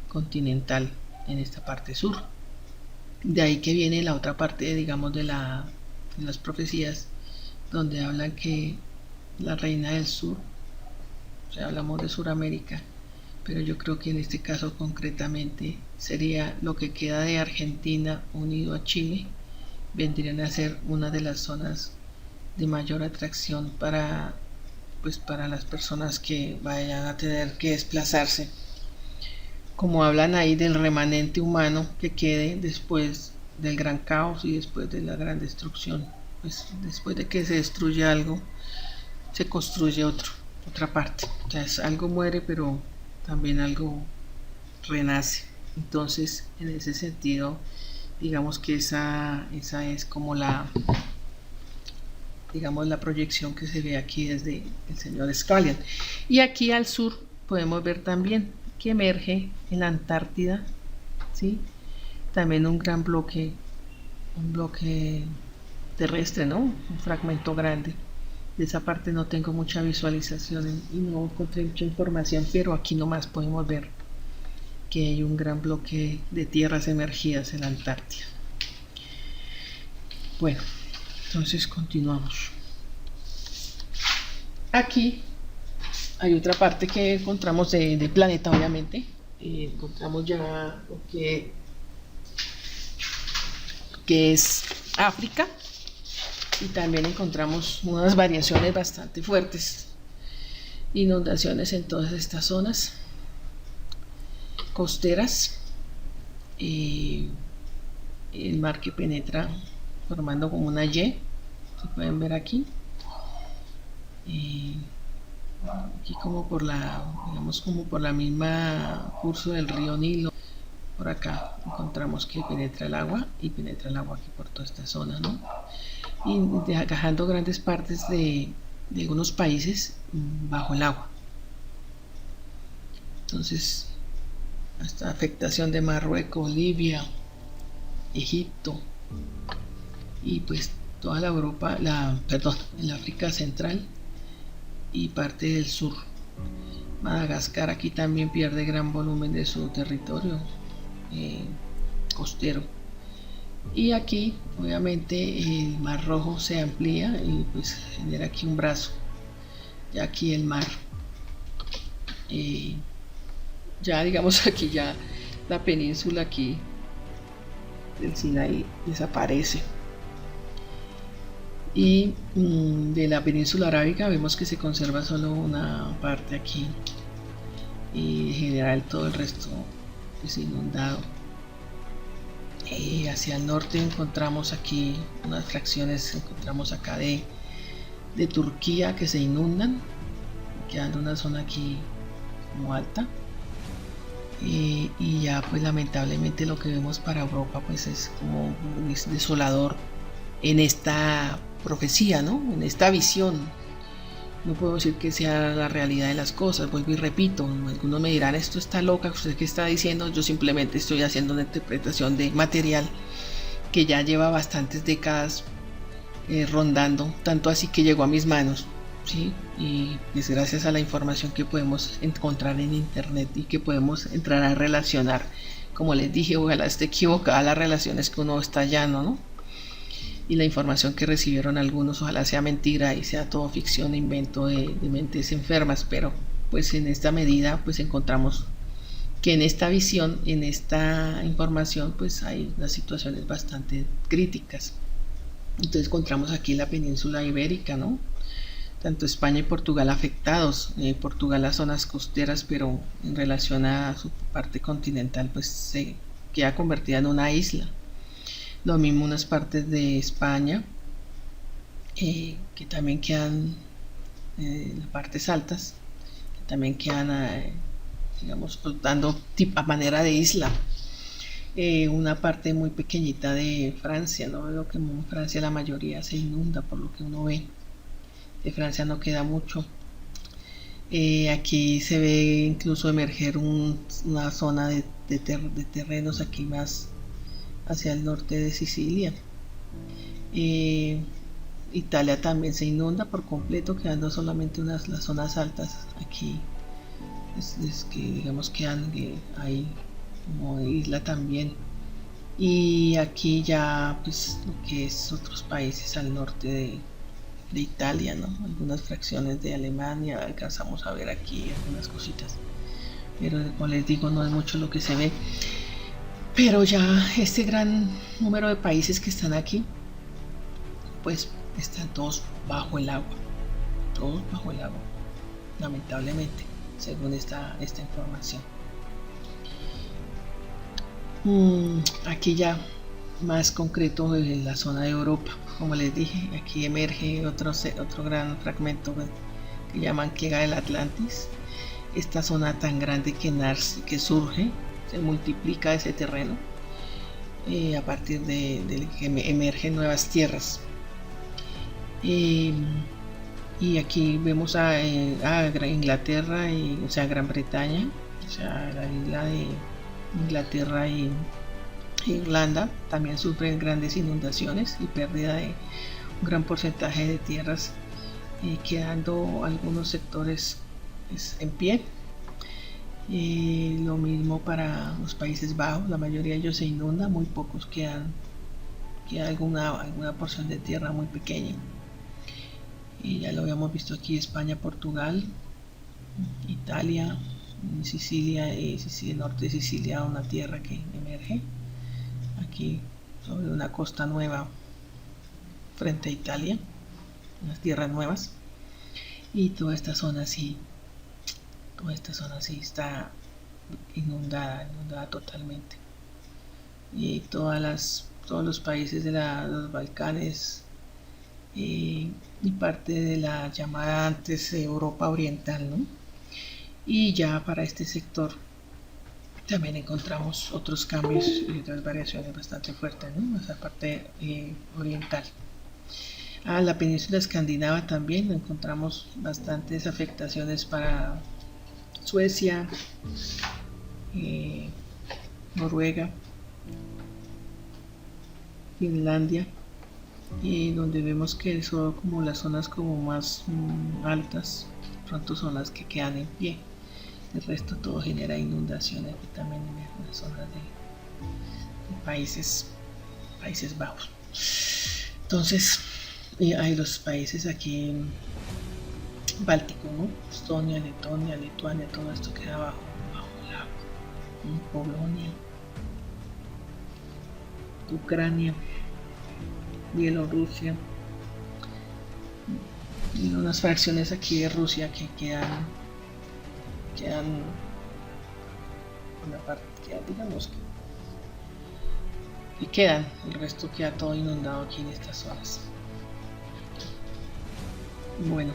continental en esta parte sur. De ahí que viene la otra parte, digamos, de las profecías donde hablan que la reina del sur, o sea, hablamos de Suramérica, pero yo creo que en este caso concretamente sería lo que queda de Argentina unido a Chile, vendrían a ser una de las zonas de mayor atracción para las personas que vayan a tener que desplazarse, como hablan ahí del remanente humano que quede después del gran caos y después de la gran destrucción. Pues después de que se destruye algo, se construye otra parte. O sea, algo muere, pero también algo renace. Entonces, en ese sentido, digamos que esa es como digamos la proyección que se ve aquí desde el señor Scallion. Y aquí al sur podemos ver también que emerge en la Antártida, ¿sí? También un gran bloque, terrestre, ¿no? Un fragmento grande. De esa parte no tengo mucha visualización y no encontré mucha información, pero aquí nomás podemos ver que hay un gran bloque de tierras emergidas en la Antártida. Bueno, entonces continuamos. Aquí hay otra parte que encontramos del planeta, obviamente. Encontramos ya lo que es África, y también encontramos unas variaciones bastante fuertes, inundaciones en todas estas zonas costeras, el mar que penetra formando como una Y, se pueden ver aquí, aquí como por la, digamos, como por la misma curso del río Nilo. Por acá encontramos que penetra el agua, y penetra el agua aquí por toda esta zona, ¿no? Y dejando grandes partes de algunos países bajo el agua. Entonces, hasta afectación de Marruecos, Libia, Egipto, y pues toda la Europa, el África Central y parte del sur. Madagascar aquí también pierde gran volumen de su territorio costero. Y aquí obviamente el Mar Rojo se amplía y pues genera aquí un brazo. Ya aquí el mar, ya digamos aquí ya la península aquí del Sinaí desaparece. Y de la península arábiga vemos que se conserva solo una parte aquí, y en general todo el resto es inundado. Hacia el norte encontramos aquí unas fracciones, encontramos acá de Turquía, que se inundan, quedando una zona aquí como alta. Y ya pues lamentablemente lo que vemos para Europa pues es como es desolador en esta profecía, ¿no? En esta visión. No puedo decir que sea la realidad de las cosas, vuelvo y repito, algunos me dirán, esto está loca, usted qué está diciendo. Yo simplemente estoy haciendo una interpretación de material que ya lleva bastantes décadas rondando, tanto así que llegó a mis manos, ¿sí? Y es gracias a la información que podemos encontrar en internet y que podemos entrar a relacionar. Como les dije, ojalá esté equivocada las relaciones que uno está hallando, ¿no? Y la información que recibieron algunos ojalá sea mentira y sea todo ficción, invento de mentes enfermas, pero pues en esta medida pues encontramos que en esta visión, en esta información pues hay unas situaciones bastante críticas. Entonces encontramos aquí la península ibérica, ¿no? Tanto España y Portugal afectados, Portugal las zonas costeras, pero en relación a su parte continental pues se queda convertida en una isla. Lo mismo unas partes de España, que también quedan en las partes altas, que también quedan, digamos, flotando a manera de isla. Una parte muy pequeñita de Francia, ¿no? Lo que en Francia la mayoría se inunda, por lo que uno ve. De Francia no queda mucho. Aquí se ve incluso emerger una zona de terrenos aquí más hacia el norte de Sicilia. Italia también se inunda por completo, quedando solamente las zonas altas aquí, es que digamos quedan ahí como de isla también. Y aquí ya pues lo que es otros países al norte de Italia, ¿no? Algunas fracciones de Alemania alcanzamos a ver aquí algunas cositas, pero como les digo no es mucho lo que se ve. Pero ya este gran número de países que están aquí pues están todos bajo el agua, lamentablemente, según esta información. Aquí ya más concreto en la zona de Europa, como les dije, aquí emerge otro gran fragmento que llaman Quega del Atlantis. Esta zona tan grande que surge, se multiplica ese terreno a partir de que emergen nuevas tierras. Y aquí vemos a Inglaterra, o sea, Gran Bretaña, o sea, la isla de Inglaterra e Irlanda también sufren grandes inundaciones y pérdida de un gran porcentaje de tierras, quedando algunos sectores en pie. Lo mismo para los Países Bajos, la mayoría de ellos se inunda, muy pocos quedan queda alguna porción de tierra muy pequeña. Y ya lo habíamos visto aquí: España, Portugal, Italia, Sicilia, el norte de Sicilia, una tierra que emerge aquí sobre una costa nueva frente a Italia, unas tierras nuevas. Y toda esta zona sí está inundada totalmente. Y todos los países de los Balcanes, y parte de la llamada antes Europa Oriental, ¿no? Y ya para este sector también encontramos otros cambios y otras variaciones bastante fuertes, ¿no? Esa parte oriental. La península escandinava también encontramos bastantes afectaciones para Suecia, Noruega, Finlandia, y donde vemos que son como las zonas como más altas, pronto son las que quedan en pie. El resto todo genera inundaciones aquí también en las zonas de Países Bajos. Entonces hay los países aquí bálticos, ¿no? Estonia, Letonia, Lituania, todo esto queda bajo el agua. Polonia, Ucrania, Bielorrusia, y unas fracciones aquí de Rusia que quedan una parte, digamos que quedan, el resto queda todo inundado aquí en estas zonas. Bueno,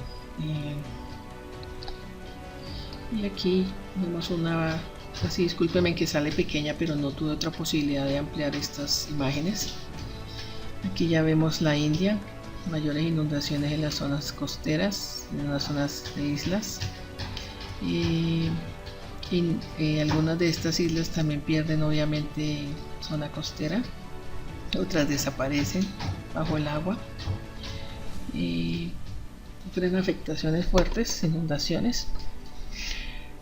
y aquí vemos una, así, discúlpeme que sale pequeña, pero no tuve otra posibilidad de ampliar estas imágenes. Aquí ya vemos la India, mayores inundaciones en las zonas costeras, en las zonas de islas. Y algunas de estas islas también pierden obviamente zona costera, otras desaparecen bajo el agua. Sufren afectaciones fuertes, inundaciones.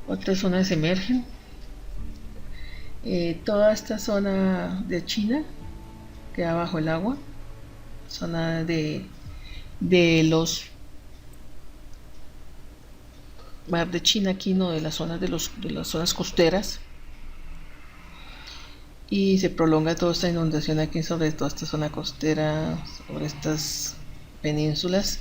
Otras zonas emergen. Toda esta zona de China queda bajo el agua, zona de los mar de China, aquí no, de las zonas de las zonas costeras, y se prolonga toda esta inundación aquí sobre toda esta zona costera, sobre estas penínsulas.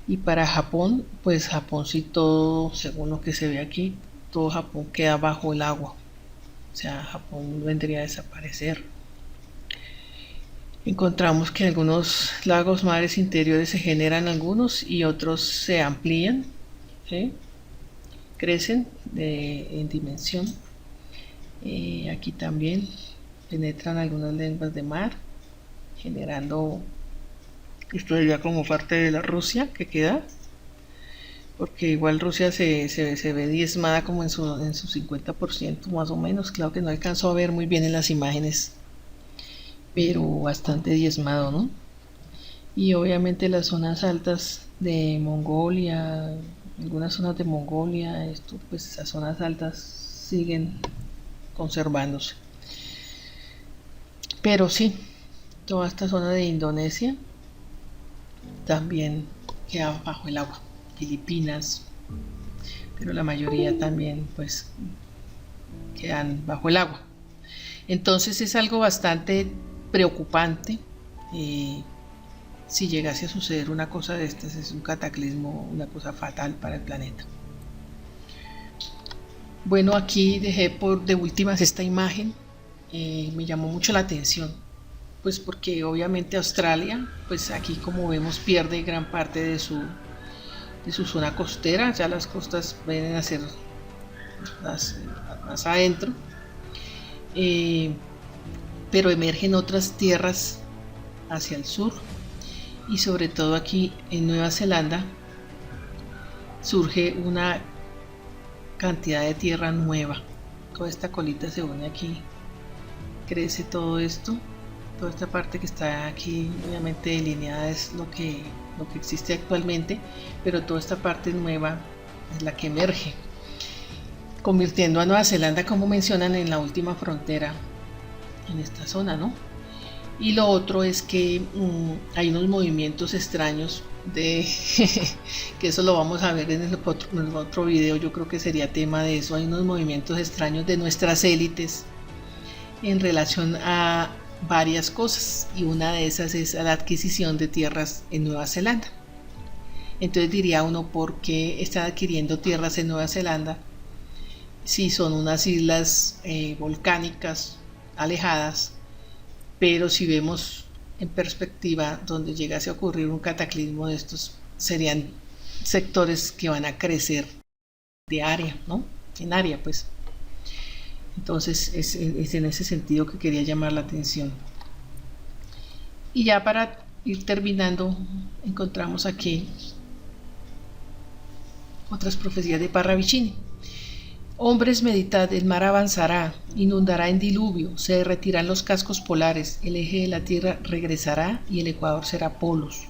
Y para Japón, pues Japón sí, todo, según lo que se ve aquí, todo Japón queda bajo el agua, o sea, Japón vendría a desaparecer. Encontramos que algunos lagos, mares interiores se generan algunos y otros se amplían, ¿sí? Crecen en dimensión. Aquí también penetran algunas lenguas de mar, generando, esto sería como parte de la Rusia que queda, porque igual Rusia se ve diezmada como en su 50% más o menos. Claro que no alcanzó a ver muy bien en las imágenes, pero bastante diezmado, ¿no? Y obviamente las zonas altas de Mongolia, algunas zonas de Mongolia, pues esas zonas altas siguen conservándose. Pero sí, toda esta zona de Indonesia también queda bajo el agua. Filipinas, pero la mayoría también pues quedan bajo el agua. Entonces es algo bastante preocupante. Si llegase a suceder una cosa de estas, es un cataclismo, una cosa fatal para el planeta. Bueno, aquí dejé de últimas esta imagen. Me llamó mucho la atención, pues porque obviamente Australia, pues aquí como vemos pierde gran parte de su zona costera. Ya las costas vienen a ser más adentro, pero emergen otras tierras hacia el sur, y sobre todo aquí en Nueva Zelanda surge una cantidad de tierra nueva. Toda esta colita se une aquí, crece todo esto, toda esta parte que está aquí obviamente delineada es lo que existe actualmente, pero toda esta parte nueva es la que emerge, convirtiendo a Nueva Zelanda, como mencionan, en la última frontera en esta zona, ¿no? Y lo otro es que hay unos movimientos extraños de que eso lo vamos a ver en el otro video, yo creo que sería tema de eso. Hay unos movimientos extraños de nuestras élites en relación a varias cosas, y una de esas es la adquisición de tierras en Nueva Zelanda. Entonces diría uno, ¿por qué están adquiriendo tierras en Nueva Zelanda si son unas islas volcánicas alejadas? Pero si vemos en perspectiva, donde llegase a ocurrir un cataclismo de estos, serían sectores que van a crecer de área, ¿no? En área, pues. Entonces es en ese sentido que quería llamar la atención. Y ya para ir terminando, encontramos aquí otras profecías de Parravicini. Hombres, meditad, el mar avanzará, inundará en diluvio, se derretirán los cascos polares, el eje de la tierra regresará y el ecuador será polos.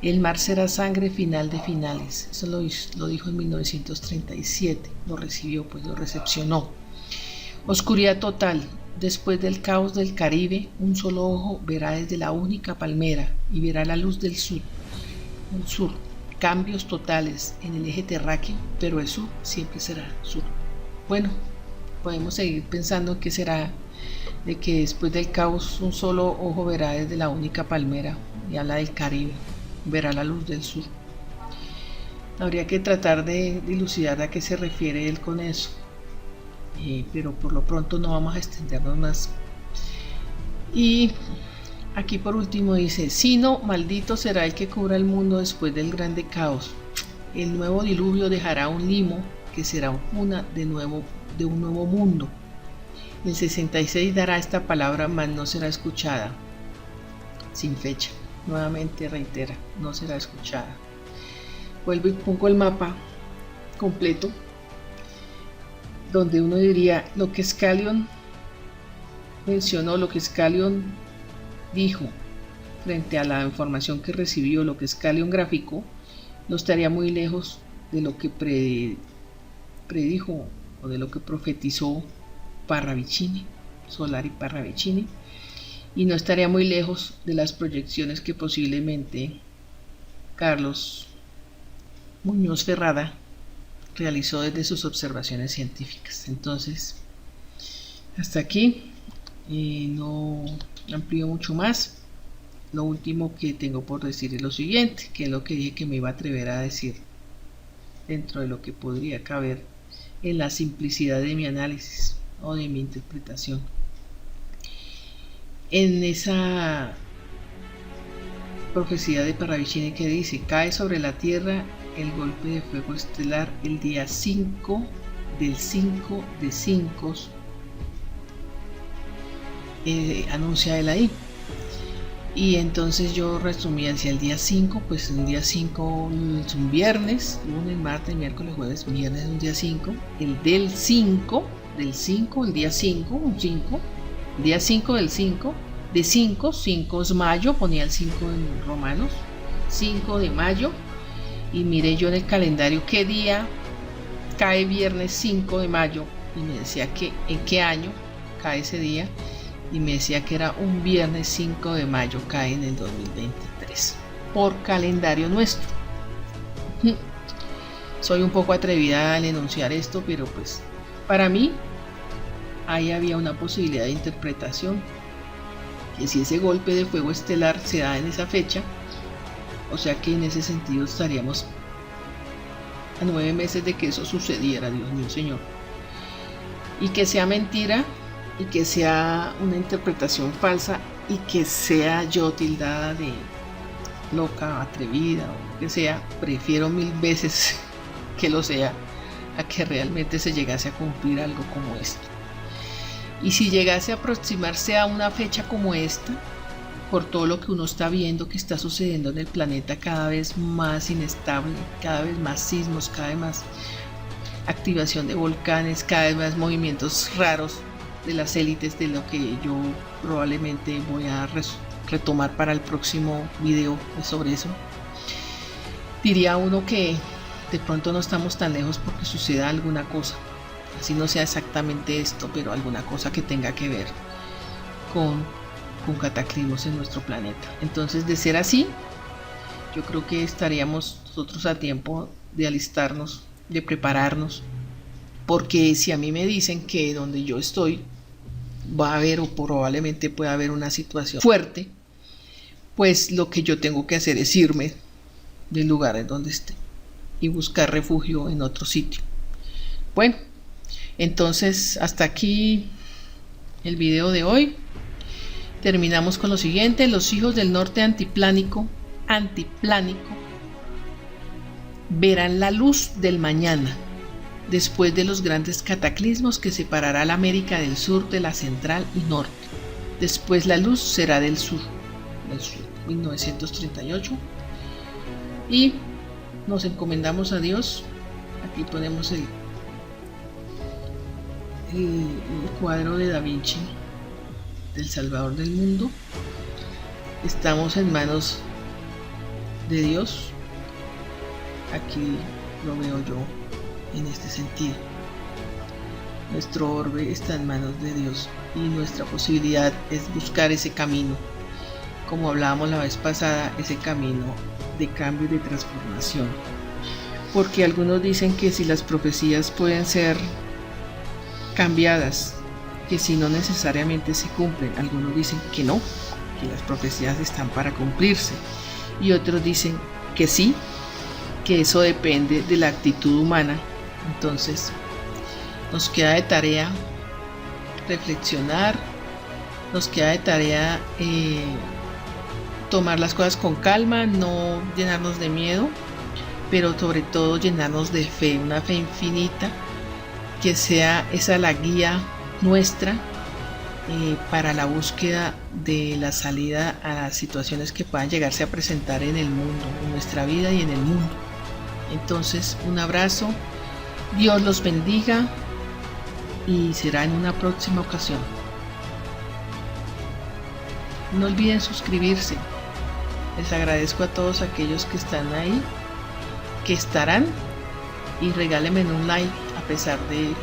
El mar será sangre final de finales. Eso lo dijo en 1937, lo recibió, pues lo recepcionó. Oscuridad total. Después del caos del Caribe, un solo ojo verá desde la única palmera y verá la luz del sur. Cambios totales en el eje terráqueo, pero el sur siempre será sur. Bueno, podemos seguir pensando qué será de que después del caos un solo ojo verá desde la única palmera, y habla del Caribe, verá la luz del sur. Habría que tratar de dilucidar a qué se refiere él con eso, pero por lo pronto no vamos a extendernos más. Y aquí por último dice, sino maldito será el que cubra el mundo después del grande caos. El nuevo diluvio dejará un limo que será una de un nuevo mundo. El 66 dará esta palabra, mas no será escuchada. Sin fecha. Nuevamente reitera, no será escuchada. Vuelvo y pongo el mapa completo, donde uno diría lo que Scalion mencionó, lo que Scalion dijo frente a la información que recibió, lo que Scalion graficó, no estaría muy lejos de lo que predijo o de lo que profetizó Parravicini, Solari Parravicini, y no estaría muy lejos de las proyecciones que posiblemente Carlos Muñoz Ferrada realizó desde sus observaciones científicas. Entonces, hasta aquí, no amplío mucho más. Lo último que tengo por decir es lo siguiente, que es lo que dije que me iba a atrever a decir dentro de lo que podría caber en la simplicidad de mi análisis o de mi interpretación. En esa profecía de Parravicini que dice, cae sobre la Tierra el golpe de fuego estelar el día 5 del 5 de 5, anuncia él ahí. Y entonces yo resumí hacia el día 5, pues el día 5 es un viernes, lunes, martes, miércoles, jueves, viernes es un día 5, el del 5, el día 5, un 5, día 5 del 5, de 5 es mayo, ponía el 5 en romanos, 5 de mayo, y miré yo en el calendario qué día cae viernes 5 de mayo, y me decía que en qué año cae ese día, y me decía que era un viernes 5 de mayo, cae en el 2023, por calendario nuestro. Soy un poco atrevida al enunciar esto, pero pues para mí ahí había una posibilidad de interpretación, que si ese golpe de fuego estelar se da en esa fecha, o sea que en ese sentido estaríamos a 9 meses de que eso sucediera, Dios mío señor, y que sea mentira, y que sea una interpretación falsa, y que sea yo tildada de loca, atrevida o lo que sea, prefiero 1000 veces que lo sea a que realmente se llegase a cumplir algo como esto. Y si llegase a aproximarse a una fecha como esta, por todo lo que uno está viendo que está sucediendo en el planeta, cada vez más inestable, cada vez más sismos, cada vez más activación de volcanes, cada vez más movimientos raros de las élites, de lo que yo probablemente voy a retomar para el próximo video sobre eso, diría uno que de pronto no estamos tan lejos porque suceda alguna cosa, así no sea exactamente esto, pero alguna cosa que tenga que ver con con cataclismos en nuestro planeta. Entonces, de ser así, yo creo que estaríamos nosotros a tiempo de alistarnos, de prepararnos, porque si a mí me dicen que donde yo estoy va a haber o probablemente pueda haber una situación fuerte, pues lo que yo tengo que hacer es irme del lugar en donde esté y buscar refugio en otro sitio. Bueno, entonces hasta aquí el video de hoy. Terminamos con lo siguiente: los hijos del norte antiplánico verán la luz del mañana después de los grandes cataclismos que separará la América del Sur de la central y norte. Después la luz será del sur, 1938. Y nos encomendamos a Dios. Aquí ponemos el cuadro de Da Vinci del Salvador del mundo. Estamos en manos de Dios. Aquí lo veo yo en este sentido. Nuestro orbe está en manos de Dios y nuestra posibilidad es buscar ese camino, como hablábamos la vez pasada, ese camino de cambio y de transformación. Porque algunos dicen que si las profecías pueden ser cambiadas, que si no necesariamente se cumplen. Algunos dicen que no, que las profecías están para cumplirse, y otros dicen que sí, que eso depende de la actitud humana. Entonces nos queda de tarea reflexionar, nos queda de tarea tomar las cosas con calma, no llenarnos de miedo, pero sobre todo llenarnos de fe, una fe infinita, que sea esa la guía nuestra para la búsqueda de la salida a las situaciones que puedan llegarse a presentar en el mundo, en nuestra vida y en el mundo. Entonces, un abrazo, Dios los bendiga y será en una próxima ocasión. No olviden suscribirse. Les agradezco a todos aquellos que están ahí, que estarán, y regálenme un like a pesar del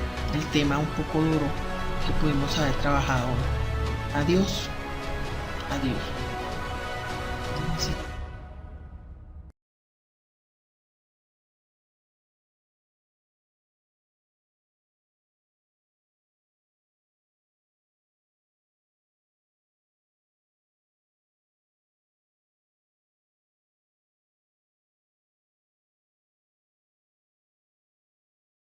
tema un poco duro que pudimos haber trabajado. Adiós. Adiós.